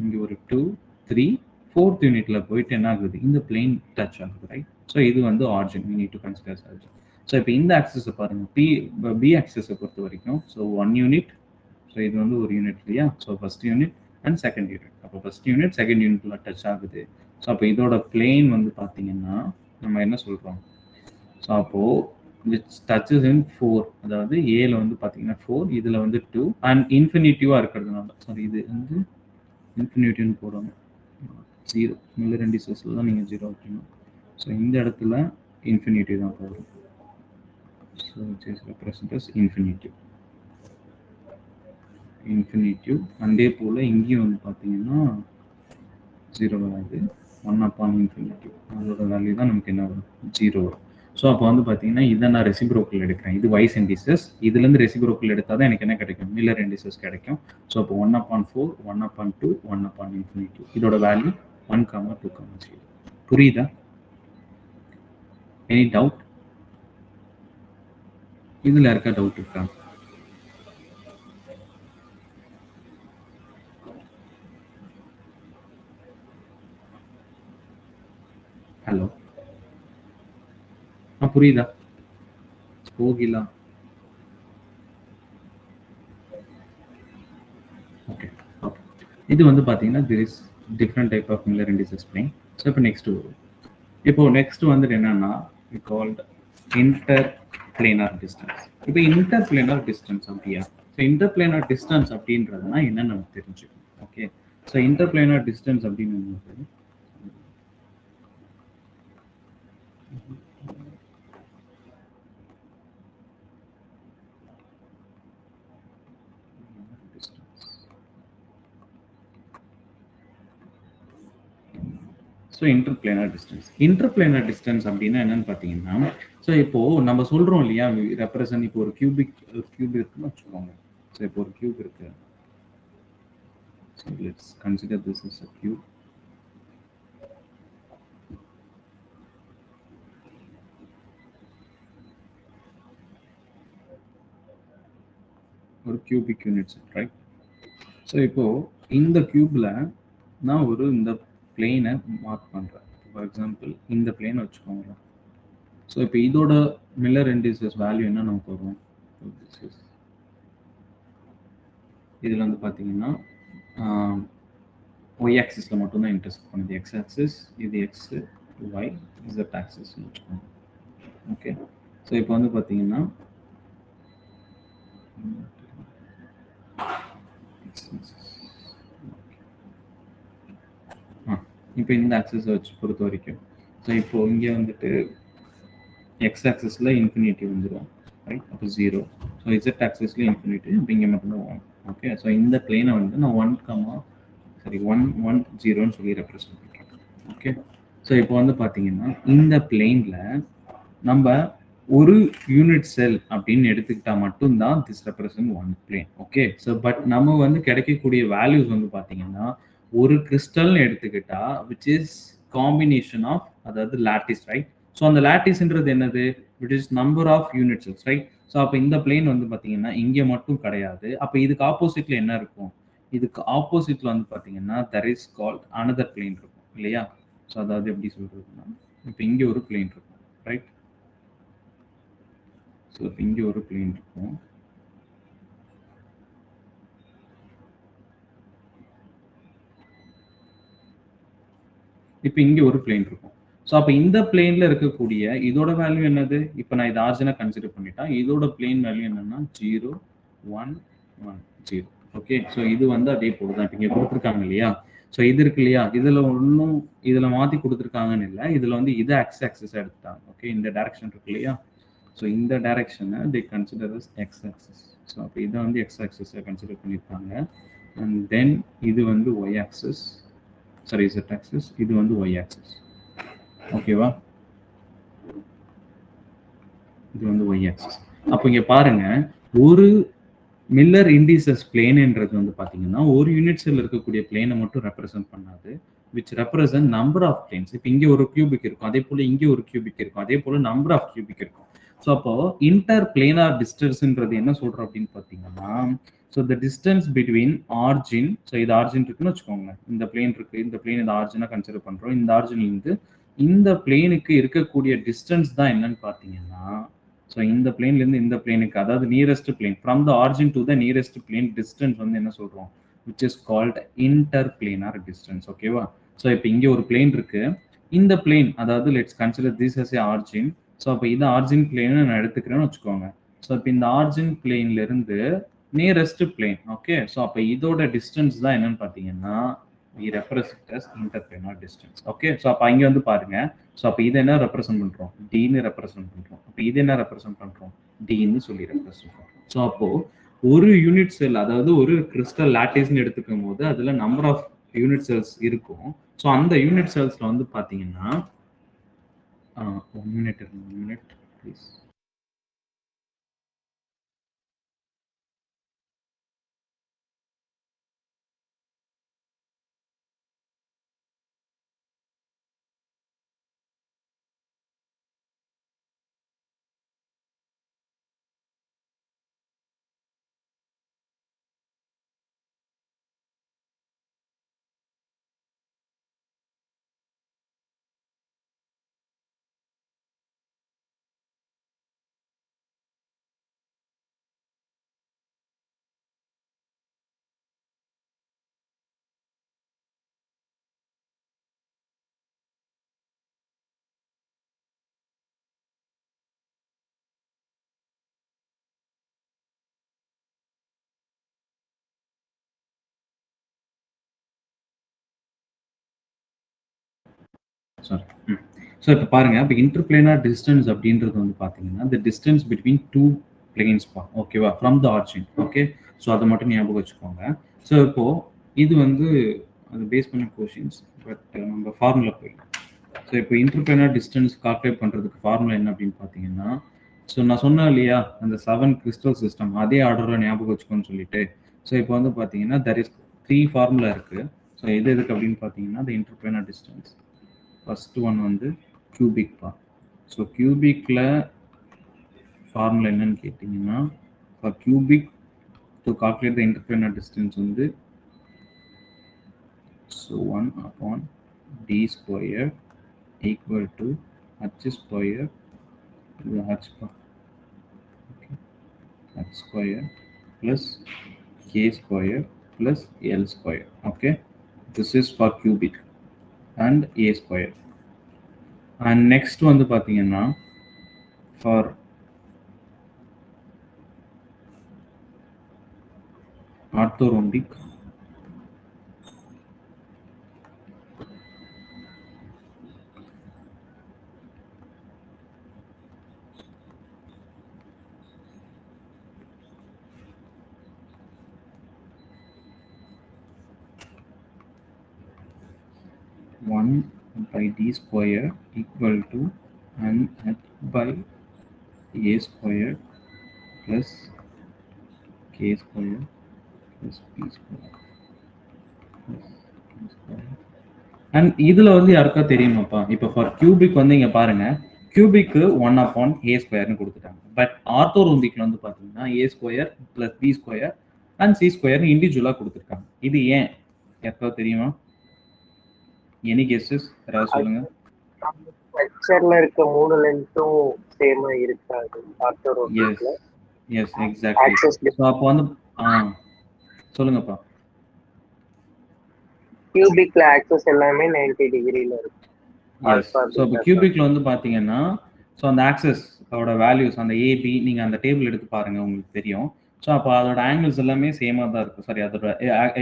இங்கே ஒரு 2, 3, 4th யூனிட்ல போயிட்டு என்ன ஆகுது, இந்த பிளேன் டச் ஆகுது, ரைட். ஸோ இது வந்து origin, we need to consider as origin. So இப்போ இந்த ஆக்சிஸை பாருங்க, B ஆக்சிஸை பொறுத்த வரைக்கும் ஸோ 1 யூனிட், ஸோ இது வந்து ஒரு யூனிட் இல்லையா, so first unit and second unit. அப்போ ஃபர்ஸ்ட் யூனிட் செகண்ட் யூனிட்ல டச் ஆகுது. ஸோ அப்போ இதோட பிளேன் வந்து பார்த்தீங்கன்னா நம்ம என்ன சொல்கிறோம், ஸோ அப்போது which touches in 4, அதாவது ஏல வந்து பார்த்தீங்கன்னா 4, இதில் வந்து 2 அண்ட் இன்ஃபினிட்டிவாக இருக்கிறதுனால, சாரி இது வந்து இன்ஃபினிட்டிவ்னு போடுவாங்க, 0 மில்லர் இண்டிசஸில் தான் நீங்கள் 0 வைக்கணும். ஸோ இந்த இடத்துல இன்ஃபினிட்டிவ் தான் போடும். So which is represented as infinitive. அதே போல் இங்கேயும் வந்து பார்த்தீங்கன்னா 0 வராது, 1/∞. அதோட வேல்யூ தான் நமக்கு என்ன வரும், 0 வரும். ஸோ அப்போ வந்து பார்த்தீங்கன்னா இதை நான் ரெசிப்ரோக்கல் எடுக்கிறேன், இது வைஸ் இண்டிசஸ், இதுலேருந்து ரெசிப்ரோக்கல் எடுத்தால் தான் எனக்கு என்ன கிடைக்கும், மில்லர் இண்டிசஸ் கிடைக்கும். ஸோ அப்போ 1/4, 1/2, 1/∞. இதோட வேல்யூ 1, 2, 0. புரியுதா? Any doubt? இதில் யாருக்கா டவுட் இருக்கா? ஹலோ, புரியுதா? போகிலா? ஓகே, இது வந்து பார்த்தீங்கன்னா there is different type of Miller indices plane. So இப்போ நெக்ஸ்ட் வரும். இப்போ நெக்ஸ்ட் வந்துட்டு என்னன்னா கால்ட் இன்டர் பிளேனார் டிஸ்டன்ஸ். இப்போ இன்டர் பிளேனார் டிஸ்டன்ஸ் அப்படியா? ஸோ இன்டர் பிளேனார் டிஸ்டன்ஸ் அப்படின்றதுனா என்னன்னு நமக்கு தெரிஞ்சுக்கணும். Okay, so inter planar distance அப்படின்னு ஸோ இன்டர்பிளேனர் டிஸ்டன்ஸ் அப்படின்னா என்னன்னு பார்த்தீங்கன்னா, ஸோ இப்போ நம்ம சொல்றோம் இல்லையா, ரெப்ரசன்ட் இப்போ ஒரு கியூப் இருக்குன்னு வச்சுக்கோங்க. ஸோ இப்போ ஒரு கியூப் இருக்கு. So let's consider this is a cube. ஒரு கியூபிக் யூனிட்ஸ், ரைட்? ஸோ இப்போ இந்த கியூப்ல நான் இந்த பிளேனை மார்க் பண்றேன். ஃபார் எக்ஸாம்பிள் இந்த பிளேனை வச்சுக்கோங்க. ஸோ இப்போ இதோட மில்லர் இண்டிசஸ் வேல்யூ என்ன நமக்கு வரும்? இதில் வந்து பார்த்தீங்கன்னா ஒய் ஆக்சிஸில் மட்டும்தான் இன்டர்செக்ட் பண்ணுது. எக்ஸ் ஆக்சிஸ் இது எக்ஸ், ஒய் இசட் ஆக்சிஸ்ன்னு வச்சுக்கோங்க. ஓகே, ஸோ இப்போ வந்து பார்த்தீங்கன்னா இப்போ இந்த ஆக்சிஸை வச்சு பொறுத்த வரைக்கும், ஸோ இப்போ இங்கே வந்துட்டு எக்ஸ் ஆக்சிஸில் இன்ஃபினிட்டி வந்துடும், ரைட்? அப்போ 0. ஸோ இசட் ஆக்சிஸில் இன்ஃபினிட்டி, இப்போ இங்கே மட்டும்தான் 1. ஓகே, ஸோ இந்த பிளேனை வந்து நான் 1,0ன்னு சொல்லி ரெப்ரசன்ட் பண்ணுறேன். ஓகே, ஸோ இப்போ வந்து பார்த்தீங்கன்னா இந்த பிளேனில் நம்ம ஒரு யூனிட் செல் அப்படின்னு எடுத்துக்கிட்டா மட்டும்தான் this represent one plane. Okay, so but நம்ம வந்து கிடைக்கக்கூடிய வேல்யூஸ் வந்து பார்த்தீங்கன்னா ஒரு கிறிஸ்டல்னு எடுத்துக்கிட்டா விச் இஸ் காம்பினேஷன் ஆஃப், அதாவது லாட்டிஸ், ரைட்? ஸோ அந்த லாட்டிஸ்ன்றது என்னது? Which is number of unit cells, right? So அப்போ இந்த பிளேன் வந்து பார்த்தீங்கன்னா இங்கே மட்டும் கிடையாது. அப்போ இதுக்கு ஆப்போசிட்ல என்ன இருக்கும்? இதுக்கு ஆப்போசிட்ல வந்து பார்த்தீங்கன்னா there is called another plane இருக்கும் இல்லையா? ஸோ அதாவது எப்படி சொல்றதுன்னா, இப்போ இங்கே ஒரு பிளேன் இருக்கும், ரைட்? ஸோ இங்கே ஒரு பிளேன் இருக்கும். இப்போ இங்கே ஒரு பிளேன் இருக்கும். ஸோ அப்போ இந்த பிளேன்ல இருக்கக்கூடிய இதோட வேல்யூ என்னது? இப்போ நான் இது ஆர்ஜினா கன்சிடர் பண்ணிட்டா இதோட பிளேன் வேல்யூ என்னன்னா 0, 1, 1, 0. ஓகே, ஸோ இது வந்து அதே போல தான் இங்கே கொடுத்துருக்காங்க இல்லையா? ஸோ இது இருக்கு இல்லையா, இதில் மாற்றி கொடுத்துருக்காங்கன்னு இல்லை, இதில் வந்து இது எக்ஸ் ஆக்சிஸ் எடுத்துட்டாங்க. ஓகே, இந்த டைரக்ஷன் இருக்கு இல்லையா? ஸோ இந்த டைரக்ஷனை they consider as x axis. So அப்போ இதை வந்து எக்ஸ் ஆக்சிஸை கன்சிடர் பண்ணியிருக்காங்க. அண்ட் தென் இது வந்து y axis, sorry z axis, இது வந்து y ஆக்சிஸ். ஓகேவா? இது வந்து y ஆக்சிஸ். அப்போ இங்க பாருங்க, ஒரு மில்லர் இண்டிசஸ் பிளேன்ன்றது வந்து பாத்தீங்கன்னா ஒரு யூனிட் செல் இருக்கக்கூடிய பிளேனை மட்டும் ரெப்ரசென்ட் பண்ணாது, which represent number of planes. இப்போ இங்க ஒரு கியூபிக் இருக்கும், அதே போல இங்க ஒரு கியூபிக் இருக்கும், அதே போல நம்பர் ஆஃப் கியூபிக் இருக்கும். ஸோ அப்போ இன்டர் பிளேனார் டிஸ்டன்ஸ்ன்றது என்ன சொல்றோம் அப்படின்னு பார்த்தீங்கன்னா, so the distance between origin, so இது ஆர்ஜின் இருக்குன்னு வச்சுக்கோங்க, இந்த பிளேன் இருக்கு, இந்த பிளேன் இந்த ஆர்ஜினா கன்சிடர் பண்றோம். இந்த ஆர்ஜின்லேருந்து இந்த பிளேனுக்கு இருக்கக்கூடிய டிஸ்டன்ஸ் தான் என்னன்னு பார்த்தீங்கன்னா, ஸோ இந்த பிளேன்லேருந்து இந்த பிளேனுக்கு, அதாவது nearest plane from the origin to the nearest plane distance வந்து என்ன சொல்றோம்? Which is called interplanar distance. ஓகேவா? ஸோ இப்போ இங்கே ஒரு பிளேன் இருக்கு, இந்த பிளேன், அதாவது let's consider this as a origin. So அப்போ இது ஆர்ஜின் பிளேன் நான் எடுத்துக்கிறேன்னு வச்சுக்கோங்க. ஸோ இப்போ இந்த ஆர்ஜின் பிளேன்ல இருந்து நியரஸ்ட் பிளேன், ஓகே, ஸோ அப்போ இதோட டிஸ்டன்ஸ் தான் என்னன்னு பார்த்தீங்கன்னா we represent as interplanar distance. Okay, so அப்போ இங்கே வந்து பாருங்க, ஸோ அப்போ இது என்ன ரெப்ரசென்ட் பண்றோம்? டின்னு ரெப்ரசென்ட் பண்றோம். அப்போ இது என்ன ரெப்ரசென்ட் பண்றோம்? டின்னு சொல்லி ரெப்ரசென்ட் பண்றோம். ஸோ அப்போ ஒரு யூனிட் செல், அதாவது ஒரு கிறிஸ்டல் லாட்டிஸ்ன்னு எடுத்துக்கும் போது அதுல நம்பர் ஆஃப் யூனிட் செல்ஸ் இருக்கும். ஸோ அந்த யூனிட் செல்ஸ்ல வந்து பாத்தீங்கன்னா 1 minute ப்ளீஸ். சாரி. ஸோ இப்போ பாருங்க, இப்போ இன்டர்பிளேனார் டிஸ்டன்ஸ் அப்படின்றது வந்து பார்த்தீங்கன்னா த டிஸ்டன்ஸ் பிட்வீன் டூ பிளேன்ஸ்ப்பா, ஓகேவா, from the origin. Okay, so அதை மட்டும் ஞாபகம் வச்சுக்கோங்க. ஸோ இப்போ இது வந்து அது பேஸ் பண்ண கொஷின்ஸ், பட் நம்ம ஃபார்முலா போயிடலாம். ஸோ இப்போ இன்டர்பிளேனார் டிஸ்டன்ஸ் கால்குலேட் பண்ணுறதுக்கு ஃபார்முலா என்ன அப்படின்னு பார்த்தீங்கன்னா, ஸோ நான் சொன்னேன் இல்லையா அந்த 7 கிறிஸ்டல் சிஸ்டம் அதே ஆர்டரில் ஞாபகம் வச்சுக்கோன்னு சொல்லிட்டு. ஸோ இப்போ வந்து பார்த்தீங்கன்னா தெர் இஸ் 3 ஃபார்முலா இருக்குது. ஸோ எதுக்கு அப்படின்னு பார்த்தீங்கன்னா the interplanar distance. First one வந்து கியூபிக்ப்பா. ஸோ கியூபிக்கில் ஃபார்முலா என்னன்னு கேட்டிங்கன்னா, for cubic to calculate the interplanar distance வந்து so 1/d square equal to h square, இது h square plus k square plus l square. Okay, this is for cubic and a square. And next வந்து பார்த்தீங்கன்னா for orthorhombic, one by d square equal to and h by a square plus k square plus p square plus q square. And இதுல வந்து யாருக்கா தெரியுமாப்பா, இப்போ for cubic வந்து இங்க பாருங்க, கியூபிக்கு 1/a ஸ்கொயர்னு கொடுத்துட்டாங்க. பட் ஆர்த்தோரோம்பிக்ல வந்து பாத்தீங்கன்னா a square plus b square and c ஸ்கொயர்னு இண்டிவிஜுவலா கொடுத்துருக்காங்க. இது ஏன் யாருக்கா தெரியுமா? எனி கெஸ்ஸஸ் யாராவது சொல்லுங்க. ஸ்ட்ரக்சர்ல இருக்க மூணு லென்த்தும் சேமா இருக்காது ஆர்த்தோரோம்பிக்ல. Yes exactly. ஸோ அப்போ வந்து சொல்லுங்கப்பா. கியூபிக்ல ஆக்சஸ் எல்லாமே 90 டிகிரில இருக்கும். ஸோ இப்போ கியூபிக்ல வந்து பாத்தீங்கன்னா ஸோ அந்த ஆக்சஸோட வேல்யூஸ் அந்த ஏபி நீங்க அந்த டேபிள் எடுத்து பாருங்க, உங்களுக்கு தெரியும். ஸோ அப்போ அதோட ஆங்கிள்ஸ் எல்லாமே சேமா தான் இருக்கும். சாரி, அதோட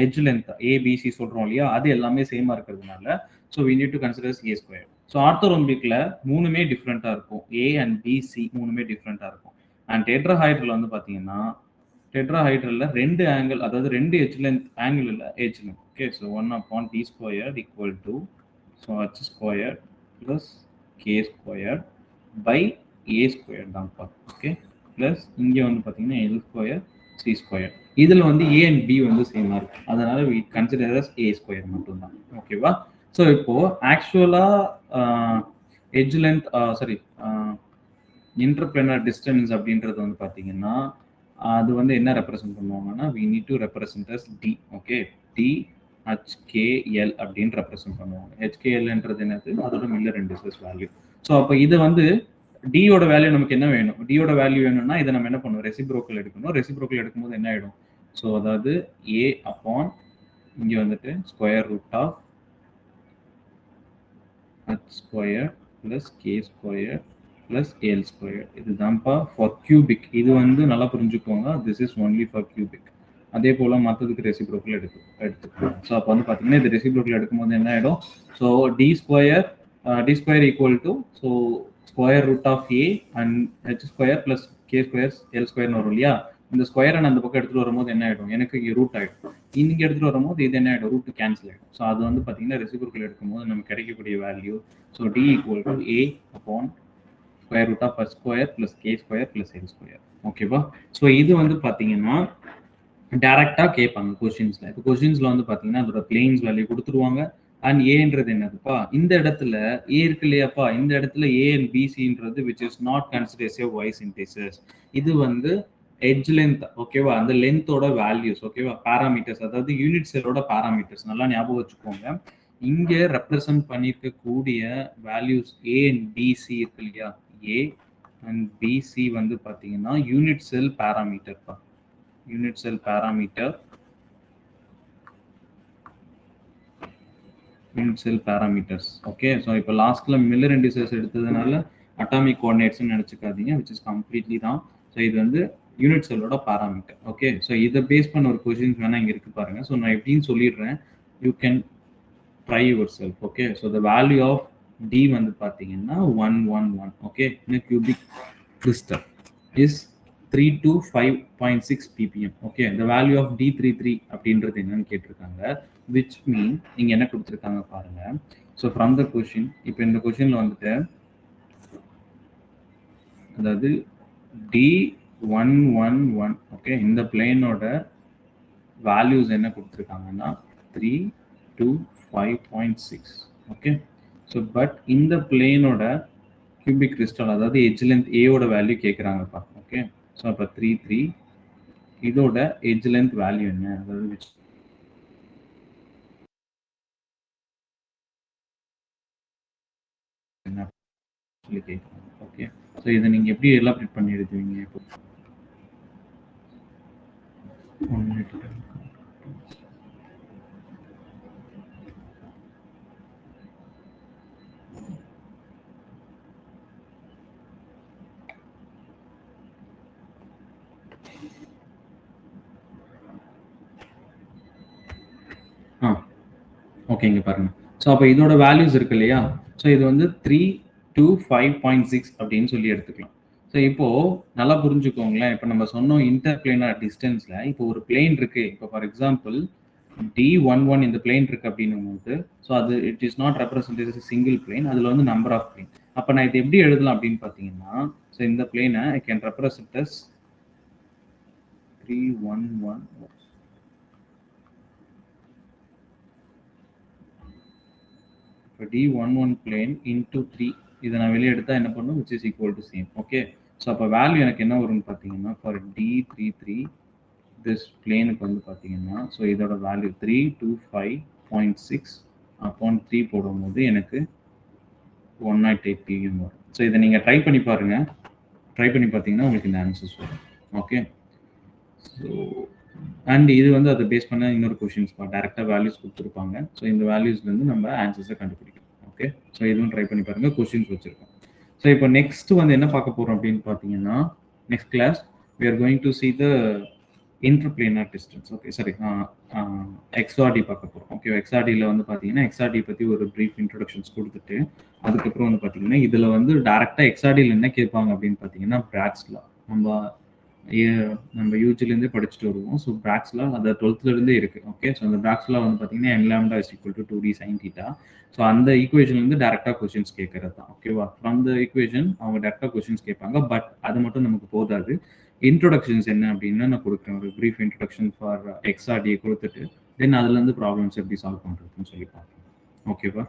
எட்ஜ் லென்த் ஏபிசி சொல்றோம் இல்லையா, அது எல்லாமே சேமா இருக்கிறதுனால so we need to consider a square. So ஆர்த்தோரோம்பிக்ல மூணுமே டிஃப்ரெண்டா இருக்கும், ஏ அண்ட் பிசி மூணுமே டிஃப்ரெண்டா இருக்கும். அண்ட் டெட்ராஹைட்ரல் வந்து பாத்தீங்கன்னா டெட்ராஹைட்ரல்ல ரெண்டு ஆங்கிள், அதாவது ரெண்டு எட்ஜ் லென்த், ஆங்கிள் இல்ல edge length. Okay, so 1/d square equal to so h square plus k square by a square தான்ப்பா. ஓகே, பிளஸ் இங்கே வந்து பார்த்தீங்கன்னா l ஸ்கொயர் c ஸ்கொயர். இதில் வந்து a அண்ட் b வந்து சேமாக இருக்கு, அதனால we consider as a square மட்டும்தான். ஓகேவா? ஸோ இப்போ ஆக்சுவலாக எட்ஜ் லென்த் சாரி இன்டர்பிளேனார் டிஸ்டன்ஸ் அப்படின்றது வந்து பார்த்தீங்கன்னா அது வந்து என்ன ரெப்ரசென்ட் பண்ணுவாங்கன்னா we need to represent as d. Okay, d HKL அப்படின்னு ரெப்ரசென்ட் பண்ணுவாங்க. HKLன்றது என்னது, அதோட மில்லர் இண்டிசஸ் வேல்யூ. ஸோ அப்போ இது வந்து டியோட வேல்யூ நமக்கு என்ன வேணும், டியோட வேல்யூ வேணும்னா இதை நம்ம என்ன பண்ணுவோம், ரெசிப்ரோக்கல் எடுக்கணும். ரெசிப்ரோக்கல் எடுக்கும்போது என்ன ஆயிடும், ஸோ அதாவது a அப்பான் இங்கே வந்துட்டு square root of h square plus k square plus l square. இதுதான்ப்பா ஃபார் கியூபிக். இது வந்து நல்லா புரிஞ்சுக்கோங்க, this is only for cubic. அதே போல மற்றதுக்கு ரெசிப்ரோக்கல் எடுத்துக்கலாம். ஸோ அப்போ வந்து பார்த்தீங்கன்னா இது ரெசிப்ரோக்கல் எடுக்கும்போது என்ன ஆகிடும், so D square equal to so square root of A and H square plus K square L ஸ்கொயர்னு வரும் இல்லையா. இந்த ஸ்கொயரை நான் அந்த பக்கம் எடுத்துகிட்டு வரும்போது என்ன ஆகிடும், எனக்கு இங்கே ரூட் ஆகிடும். இங்கே எடுத்துகிட்டு வரும்போது இது என்ன ஆகிடும், ரூட் கேன்சல் ஆகிடும். ஸோ அது வந்து பார்த்தீங்கன்னா ரெசிப்ரோக்கல் எடுக்கும்போது நமக்கு கிடைக்கக்கூடிய value so D equal to A upon square root of h square plus K square plus L square. ஓகேவா? ஸோ இது வந்து பார்த்தீங்கன்னா டைரக்டா கேட்பாங்க கொஸ்டின்ஸ்ல. இப்போ கொஸ்டின்ஸ்ல வந்து பாத்தீங்கன்னா அதோட பிளேன்ஸ் வேல்யூ கொடுத்துருவாங்க. அண்ட் ஏன்றது என்னதுப்பா, இந்த இடத்துல ஏ இருக்கு இல்லையாப்பா, இந்த இடத்துல ஏ அண்ட் பிசின்றது which is not considers a Weiss integers. இது வந்து எட்ஜ் லென்த். ஓகேவா? அந்த லென்த்தோட வேல்யூஸ். ஓகேவா? பாராமீட்டர்ஸ், அதாவது யூனிட் செல்லோட பாராமீட்டர்ஸ் நல்லா ஞாபகம் வச்சுக்கோங்க. இங்க ரெப்ரசன்ட் பண்ணிருக்கக்கூடிய வேல்யூஸ் ஏ அண்ட் பிசி இருக்கு இல்லையா, ஏ அண்ட் பிசி வந்து பாத்தீங்கன்னா யூனிட் செல் பாராமீட்டர்ப்பா. Unit cell parameter, unit cell parameters. Okay, so இப்போ லாஸ்ட்ல மில்லர் இண்டிசஸ் எடுத்ததுனால அட்டாமிக் கோஆர்டினேட்ஸ் நினைச்சுக்காதீங்க, which is completely wrong. So இது வந்து யூனிட் செல்லோட பாராமீட்டர். ஓகே, ஸோ இதை பேஸ் பண்ண ஒரு கொஸ்டின்ஸ் வேணா இங்க இருக்கு பாருங்க. ஸோ நான் எப்படின்னு சொல்லிடுறேன், you can try yourself. Okay, so the value of D வந்து பாத்தீங்கன்னா 111. Okay, in a cubic crystal is 3 to 5.6 ppm. Okay, the value of D33 அப்படின்றது என்னன்னு கேட்டிருக்காங்க, which mean இங்க என்ன கொடுத்திருக்காங்க பாருங்க. So from the question, இப்போ இந்த கொஸ்டின்ல வந்துட்டு அதாவது D111, ஓகே, இந்த பிளேனோட வேல்யூஸ் என்ன கொடுத்துருக்காங்கன்னா 3 to 5.6. ஓகே, ஸோ பட் இந்த பிளேனோட கியூபிக் கிறிஸ்டல் அதாவது எட்ஜ் லென்த் ஏயோட வேல்யூ கேட்குறாங்கப்பா. ஓகே, ஸோ அப்போ 3 இதோட எட்ஜ் லென்த் வேல்யூ என்ன, அதாவது which என்ன சொல்லி கேட்குறாங்க. ஓகே, ஸோ இதை நீங்கள் எப்படி எலாபரேட் பண்ணி எழுதுவீங்க இப்போ? 1 minute. ஓகே, இங்கே பாருங்க. ஸோ அப்போ இதோட வேல்யூஸ் இருக்கு இல்லையா, ஸோ இது வந்து 3 to 5.6 அப்படின்னு சொல்லி எடுத்துக்கலாம். ஸோ இப்போ நல்லா புரிஞ்சுக்கோங்களேன். இப்போ நம்ம சொன்னோம் இன்டர் பிளேனார் டிஸ்டன்ஸ்ல இப்போ ஒரு பிளேன் இருக்கு. இப்போ ஃபார் எக்ஸாம்பிள் D11 இந்த பிளேன் இருக்கு அப்படின்னும் போது, ஸோ அது it is not represented as single plane, அதுல வந்து நம்பர் ஆஃப் பிளேன். அப்போ நான் இது எப்படி எழுதலாம் அப்படின்னு பார்த்தீங்கன்னா, ஸோ இந்த பிளேனை I can represent as 311. D11 plane into 3 இதை நான் வெளியே எடுத்தா என்ன பண்ணும், which is equal to same. Okay, so அப்போ வேல்யூ எனக்கு என்ன வரும்னு பார்த்தீங்கன்னா ஃபார் D33 this பிளேனுக்கு வந்து பார்த்தீங்கன்னா, ஸோ இதோட வேல்யூ 325.6 upon 3 போடும்போது எனக்கு 108 ppm வரும். ஸோ இதை நீங்கள் ட்ரை பண்ணி பாருங்க. ட்ரை பண்ணி பார்த்தீங்கன்னா உங்களுக்கு இந்த ஆன்சர்ஸ் வரும். ஓகே, ஸோ அண்ட் இது வந்து அதை பேஸ் பண்ண இன்னொரு கொஷின்ஸ் டேரெக்டாக வேல்யூஸ் கொடுத்துருப்பாங்க. ஸோ இந்த வேல்யூஸ்லேருந்து நம்ம ஆன்சர்ஸை கண்டுபிடிக்கணும். ஓகே, ஸோ இதுவும் ட்ரை பண்ணி பாருங்கள், கொஷின்ஸ் வச்சுருக்கோம். ஸோ இப்போ நெக்ஸ்ட் வந்து என்ன பார்க்க போகிறோம் அப்படின்னு பார்த்தீங்கன்னா, next class we are going to see the interplanar distance. Okay, சரி, XRD பார்க்க போகிறோம். ஓகே, XRDயில் வந்து பார்த்தீங்கன்னா XRD பற்றி ஒரு ப்ரீஃப் இன்ட்ரொடக்ஷன்ஸ் கொடுத்துட்டு அதுக்கப்புறம் வந்து பார்த்தீங்கன்னா இதில் வந்து டேரெக்டாக XRDயில் என்ன கேட்பாங்க அப்படின்னு பார்த்தீங்கன்னா பிராக்ஸ் லா நம்ம யூஜிலேருந்தே படிச்சுட்டு வருவோம். ஸோ பிராக்ஸ்லா அது 12th இருக்குது. ஓகே, ஸோ அந்த பிராக்ஸ்லா வந்து பார்த்தீங்கன்னா n lambda is equal to 2d sin theta. So அந்த ஈக்குவேஷன்லேருந்து டேரெக்டாக கொஷின்ஸ் கேட்கறது தான். ஓகேவா, ஃப்ரம் த ஈக்குவேஷன் அவங்க டேரெக்டாக கொஷின்ஸ் கேட்பாங்க. பட் அது மட்டும் நமக்கு போதாது. இன்ட்ரோடக்ஷன்ஸ் என்ன அப்படின்னு நான் கொடுக்குறேன், ஒரு ப்ரீஃப் இன்ட்ரோடக்ஷன் ஃபார் XRD கொடுத்துட்டு தென் அதுலேருந்து ப்ராப்ளம்ஸ் எப்படி சால்வ் பண்ணுறதுன்னு சொல்லி பார்ப்போம். ஓகேவா,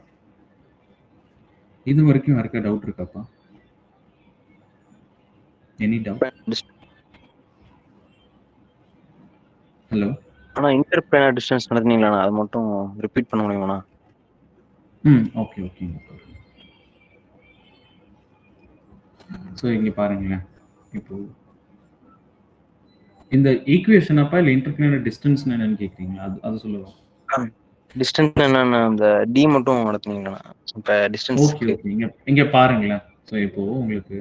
இது வரைக்கும் யாருக்கா டவுட் இருக்காப்பா? Any doubt? ஹலோ ஆனா இன்டர் பிளானர் டிஸ்டன்ஸ் நடந்தீங்களா, அதை மட்டும் ரிப்பீட் பண்ண முடியுமாண்ணா? ஓகே ஓகேங்க. ஸோ இங்கே பாருங்களேன், இப்போ இந்த ஈக்குவேஷன் அப்பா இல்லை இன்டர்பிளானர் டிஸ்டன்ஸ் என்னன்னு கேட்குறீங்களா? அது சொல்லுவோம். டிஸ்டன்ஸ் என்னன்னா அந்த டி மட்டும் நடத்துனீங்களா? இப்போ டிஸ்டன்ஸ் ஓகே ஓகே, இங்கே பாருங்களேன். ஸோ இப்போ உங்களுக்கு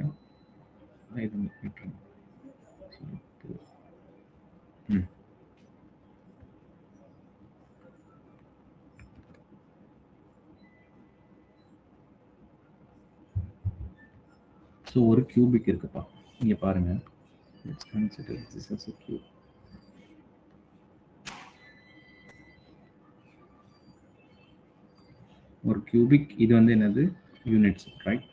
ஸோ ஒரு கியூபிக் இருக்குப்பா, இங்கே பாருங்க. Let's consider this as a cube. ஒரு கியூபிக் இது வந்து என்னது, யூனிட்ஸ், ரைட்?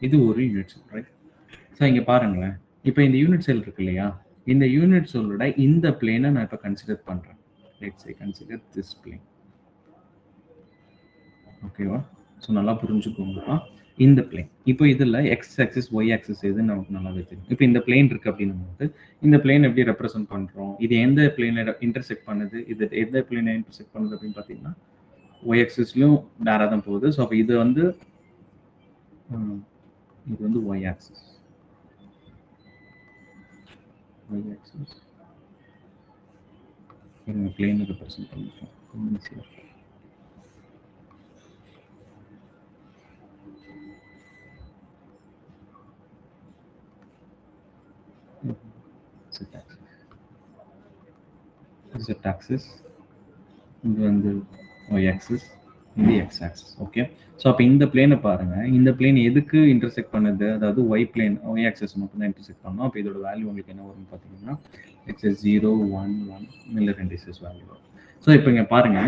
இது ஒரு யூனிட் செல், ரைட்? ஸோ இங்கே பாருங்களேன், இப்போ இந்த யூனிட் செல் இருக்கு இல்லையா, இந்த யூனிட் செல்லோட இந்த பிளேனை நான் இப்போ கன்சிடர் பண்ணுறேன். Let's say consider this plane. ஓகேவா, ஸோ நல்லா புரிஞ்சுக்கோங்கப்பா. இந்த பிளேன் இப்போ இதில் எக்ஸ் ஆக்சிஸ் ஒய் ஆக்சிஸ் எதுன்னு நமக்கு நல்லாவே தெரியும். இப்போ இந்த பிளேன் இருக்குது அப்படின்னும் போது இந்த பிளேன் எப்படி ரெப்ரசென்ட் பண்ணுறோம், இது எந்த பிளேனை இன்டர்செக்ட் பண்ணுது, இது எந்த பிளேனை இன்டர்செக்ட் பண்ணுது அப்படின்னு பார்த்தீங்கன்னா ஒய் ஆக்சிஸ்லையும் நேராக தான் போகுது. ஸோ அப்போ இது வந்து ஒய் ஆக்சிஸ். ஒய் ஆக்சிஸ் பிளேனை ரெப்ரசென்ட் பண்ணிக்கலாம். Z axis, இது வந்து y axis, இது x axis. ஓகே. ஸோ அப்போ இந்த பிளேனை பாருங்க, இந்த பிளேன் எதுக்கு இன்டர்செக்ட் பண்ணுது, அதாவது y பிளேன் y ஆக்சஸ் மட்டும் தான் இன்டர்செக்ட் பண்ணோம். அப்போ இதோட வேல்யூ உங்களுக்கு என்ன வரும்னு பார்த்தீங்கன்னா இட்ஸ் 0 1 1 மில்லர் இண்டிசஸ் வேல்யூ வரும். ஸோ இப்போ இங்கே பாருங்க,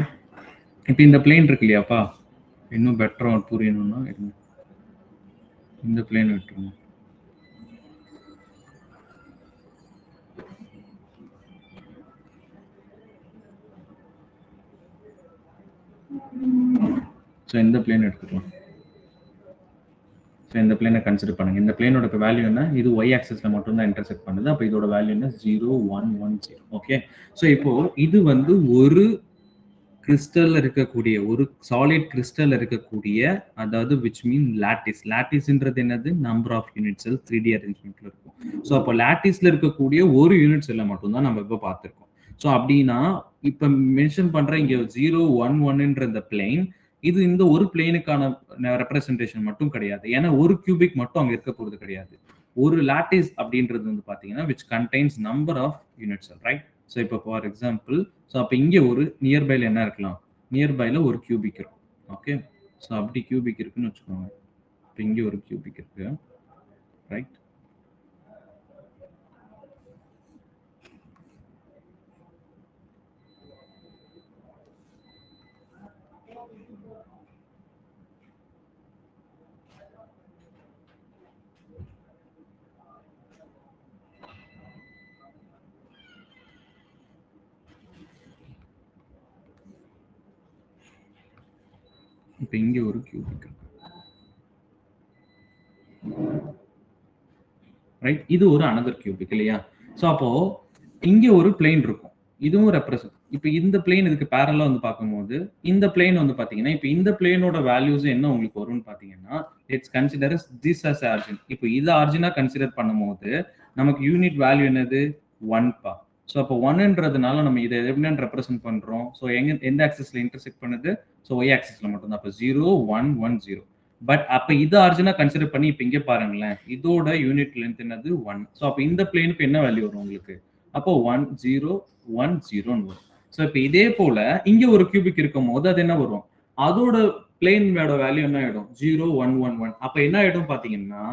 இப்போ இந்த பிளேன் இருக்கு இல்லையாப்பா, இன்னும் பெட்டராக புரியணும்னா இந்த பிளேன் விட்டுருங்க. ஸோ இந்த பிளேன் எடுத்துக்கலாம். ஸோ இந்த பிளேனை கன்சிடர் பண்ணுங்க. இந்த பிளேனோட வேல்யூ என்ன, இது y ஆக்சஸ்ல மட்டும் தான் இன்டர்செக்ட் பண்ணுது. அப்போ இதோட வேல்யூ என்ன 0 1 1 0. ஓகே. ஸோ இப்போ இது வந்து ஒரு கிறிஸ்டல்ல இருக்கக்கூடிய, ஒரு சாலிட் கிறிஸ்டல்ல இருக்கக்கூடிய, அதாவது விச் மீன் லாட்டிஸ். லாட்டிஸ்ன்றது என்னது, number of unit cell 3D அரேஞ்ச்மெண்ட்ல இருக்கும். ஸோ அப்போ லாட்டிஸ்ல இருக்கக்கூடிய ஒரு யூனிட் செல்லை மட்டும் தான் நம்ம இப்போ பார்த்துருக்கோம். ஸோ அப்படின்னா இப்போ மென்ஷன் பண்ற இங்க 0 1 1ன்ற இந்த பிளேன், இது இந்த ஒரு பிளேனுக்கான ரெப்ரசன்டேஷன் மட்டும் கிடையாது. ஏன்னா ஒரு கியூபிக் மட்டும் அங்க இருக்க போறது கிடையாது. ஒரு லாட்டிஸ் அப்படின்றது வந்து பாத்தீங்கன்னா which contains number of unit cell, right? So இப்போ ஃபார் எக்ஸாம்பிள், ஸோ அப்போ இங்கே ஒரு நியர்பைல என்ன இருக்கலாம், நியர்பைல ஒரு கியூபிக் இருக்கும். ஓகே. ஸோ அப்படி கியூபிக் இருக்குன்னு வச்சுக்கோங்க. இப்போ இங்கே ஒரு கியூபிக் இருக்கு, ரைட்? இப்போ இங்கே ஒரு கியூபிக் இருக்கு, ரைட்? இது ஒரு அனதர் கியூபிக் இல்லையா? ஸோ அப்போ இங்கே ஒரு பிளேன் இருக்கும், இதுவும் ரெப்ரசன்ட். இப்போ இந்த பிளேன் இதுக்கு பேரலா வந்து பார்க்கும்போது இந்த பிளேன் வந்து பாத்தீங்கன்னா, இப்போ இந்த பிளேனோட வேல்யூஸ் என்ன உங்களுக்கு வரும்னு பாத்தீங்கன்னா, it's consider this as origin. இப்போ இது ஆர்ஜினா கன்சிடர் பண்ணும்போது நமக்கு யூனிட் வேல்யூ என்னது 1 பா. ஸோ அப்போ 1ன்றதுனால நம்ம இதை என்னன்னு ரெப்ரசென்ட் பண்றோம். ஸோ எந்த ஆக்சஸ்ல இன்டர்செக்ட் பண்ணுது, ஸோ y ஆக்சஸ்ல மட்டும் தான். அப்போ 0 1 1 0. பட் அப்ப இது ஆர்ஜினா கன்சிடர் பண்ணி இப்ப இங்க பாருங்களேன், இதோட யூனிட் லென்த் என்னது 1. ஸோ அப்போ இந்த பிளேனுக்கு என்ன வேல்யூ வரும் உங்களுக்கு, அப்போ 1 0 1 0 வரும். ஸோ இப்போ இதே போல இங்க ஒரு கியூபிக் இருக்கும் போது அது என்ன வரும், அதோட பிளேனோட வேல்யூ என்ன ஆயிடும் 0 1 1 1. அப்ப என்ன ஆயிடும் பாத்தீங்கன்னா,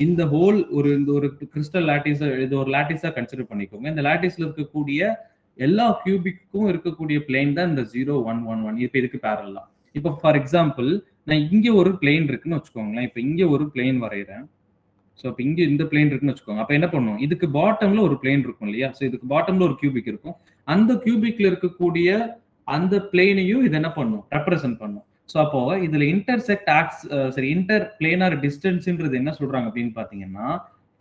இந்த ஹோல் இந்த ஒரு கிறிஸ்டல் லாட்டிஸ், இது ஒரு லாட்டிஸா கன்சிடர் பண்ணிக்கோங்க. இந்த லாட்டிஸ்ல இருக்கக்கூடிய எல்லா கியூபிக்கும் இருக்கக்கூடிய பிளேன் தான் இந்த 0 1 1 1. இப்போ இதுக்கு பேரலா, இப்போ ஃபார் எக்ஸாம்பிள் நான் இங்க ஒரு பிளேன் இருக்குன்னு வச்சுக்கோங்களேன். இப்போ இங்க ஒரு பிளேன் வரைகிறேன். ஸோ அப்போ இங்க இந்த பிளேன் இருக்குன்னு வச்சுக்கோங்க. அப்போ என்ன பண்ணும், இதுக்கு பாட்டம்ல ஒரு பிளேன் இருக்கும் இல்லையா? ஸோ இதுக்கு பாட்டம்ல ஒரு கியூபிக் இருக்கும். அந்த கியூபிக்ல இருக்கக்கூடிய அந்த பிளேனையும் இது என்ன பண்ணும், ரெப்ரசென்ட் பண்ணும். ஸோ அப்போ இதுல இன்டர்செக்ட் ஆக்ஸ், சரி, இன்டர் பிளேனார் டிஸ்டன்ஸ்ன்றது என்ன சொல்றாங்க அப்படின்னு பாத்தீங்கன்னா,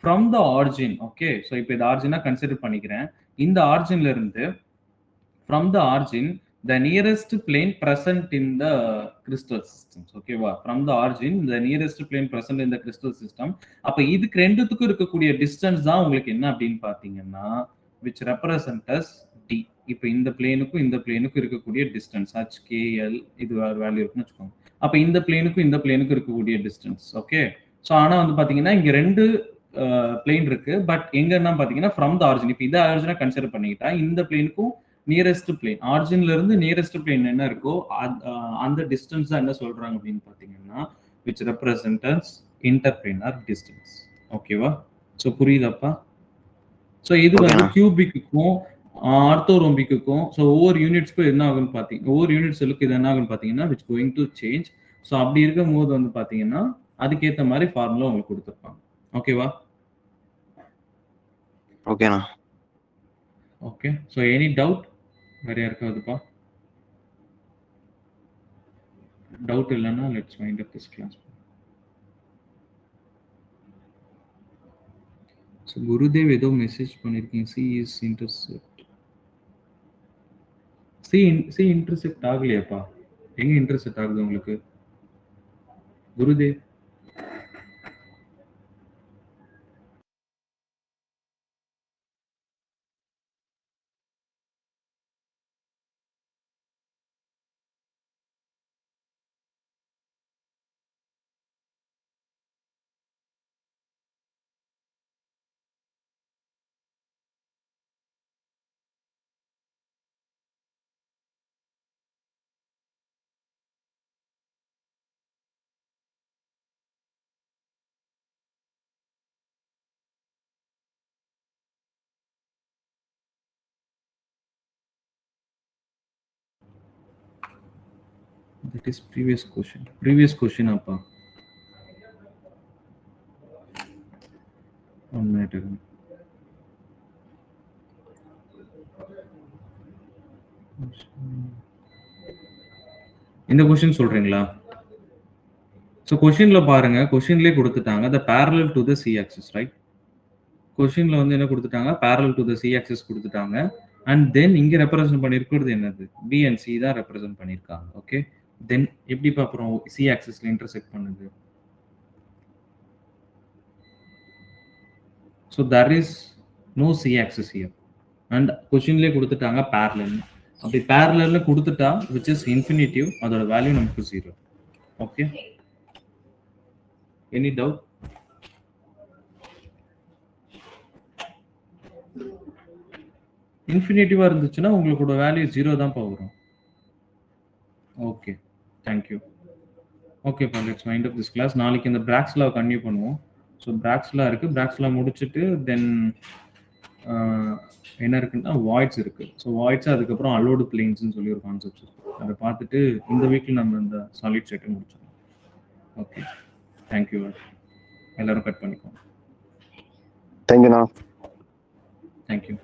from the origin. Okay. So இப்போ இது ஆரிஜினா கன்சிடர் பண்ணிக்கிறேன். இந்த ஆரிஜின்ல இருந்து, from the origin the nearest plane present in the crystal systems. Okay வா, from the origin the nearest plane present in the crystal system. அப்ப இதுக்கு ரெண்டுத்துக்கும் இருக்கக்கூடிய டிஸ்டன்ஸ் தான் உங்களுக்கு என்ன அப்படின்னு பாத்தீங்கன்னா, which represent as d. இப்போ இந்த பிளேனுக்கும் இந்த பிளேனுக்கும் இருக்கக்கூடிய டிஸ்டன்ஸ் h k l இது வேல்யூ இருக்குன்னு வச்சுக்கோங்க. அப்ப இந்த பிளேனுக்கும் இந்த பிளேனுக்கும் இருக்கக்கூடிய டிஸ்டன்ஸ். ஓகே. ஸோ ஆனா வந்து பாத்தீங்கன்னா இங்க ரெண்டு பிளேன் இருக்கு, பட் எங்கன்னா பாத்தீங்கன்னா ஃப்ரம் த ஆரிஜின். இப்போ இதை ஆரிஜினா கன்சிடர் பண்ணிக்கிட்டா இந்த பிளேனுக்கும் நியரஸ்ட் பிளேன், ஆரிஜின்ல இருந்து நியரஸ்ட் பிளேன் என்ன இருக்கோ அந்த டிஸ்டன்ஸ் தான் என்ன சொல்றாங்க அப்படின்னு பாத்தீங்கன்னா, which represent as interplanar distance. ஓகேவா? சோ புரியுதாப்பா? சோ இது வந்து கியூபிக்குக்கும் ஆர்த்தோரோம்பிக்குக்கும், சோ ஒவ்வொரு யூனிட்ஸ்க்கும் என்ன ஆகும்னு பாத்தீங்கன்னா, ஒவ்வொரு யூனிட் செல்லுக்கு இது என்ன ஆகும்னு பாத்தீங்கன்னா which going to change. So அப்படி இருக்கும்போது வந்து பாத்தீங்கன்னா அதுக்கேத்த மாதிரி ஃபார்முலா உங்களுக்கு கொடுத்துருப்பாங்க. ஓகேவா? ஓகேண்ணா. ஓகே. சோ எனி டவுட் வேற யாருக்காவதுப்பா? டவுட் இல்லைன்னா let's wind up this class. So Gurudev ஏதோ மெசேஜ் பண்ணியிருக்கீங்க, c is intersect. C intersect ஆகலையாப்பா? எங்க இன்டர்செக்ட் ஆகுது உங்களுக்கு Gurudev? What is previous question? Previous question appa. 1 minute ago. இந்த கொஸ்டின் சொல்றீங்களா? ஸோ கொஸ்டின்ல பாருங்க, கொஸ்டின்லேயே கொடுத்துட்டாங்க the parallel to the c axis, right? கொஸ்டின்ல வந்து என்ன கொடுத்துட்டாங்க, parallel to the c axis கொடுத்துட்டாங்க. அண்ட் தென் இங்க ரெப்ரசன்ட் பண்ணிருக்கிறது என்னது, b and c தான் ரெப்ரசன்ட் பண்ணிருக்காங்க. ஓகே, தென் எப்படி அப்புறம் c ஆக்சிஸ்ல இன்டர்செக்ட் பண்ணுது? So there is no c axis here. And கொஸ்டின்லேயே கொடுத்துட்டாங்க parallel. அப்படி parallel கொடுத்துட்டா which is infinitive, அதோட வேல்யூ நமக்கு 0. Okay, any doubt? இன்ஃபினிட்டிவா இருந்துச்சுன்னா உங்களோட வேல்யூ 0 தான் வரும். Okay, thank you. Okay, let's wind up this class. நாளைக்கு இந்த பிராக்ஸ் லா கன்டினியூ பண்ணுவோம். ஸோ பிராக்ஸ் லா இருக்கு, பிராக்ஸ் லா முடிச்சுட்டு தென் என்ன இருக்குன்னா வாய்ட்ஸ் இருக்கு. ஸோ வாய்ட்ஸ் அதுக்கப்புறம் அலோடு பிளேன்ஸ்னு சொல்லி ஒரு கான்செப்ட் இருக்கு. அதை பார்த்துட்டு இந்த வீக்ல நம்ம இந்த சாலிட் செட்டை முடிச்சிடலாம். Okay, thank you. எல்லாரும் கட் பண்ணிக்கோங்க. தேங்க்யூண்ணா. தேங்க்யூ.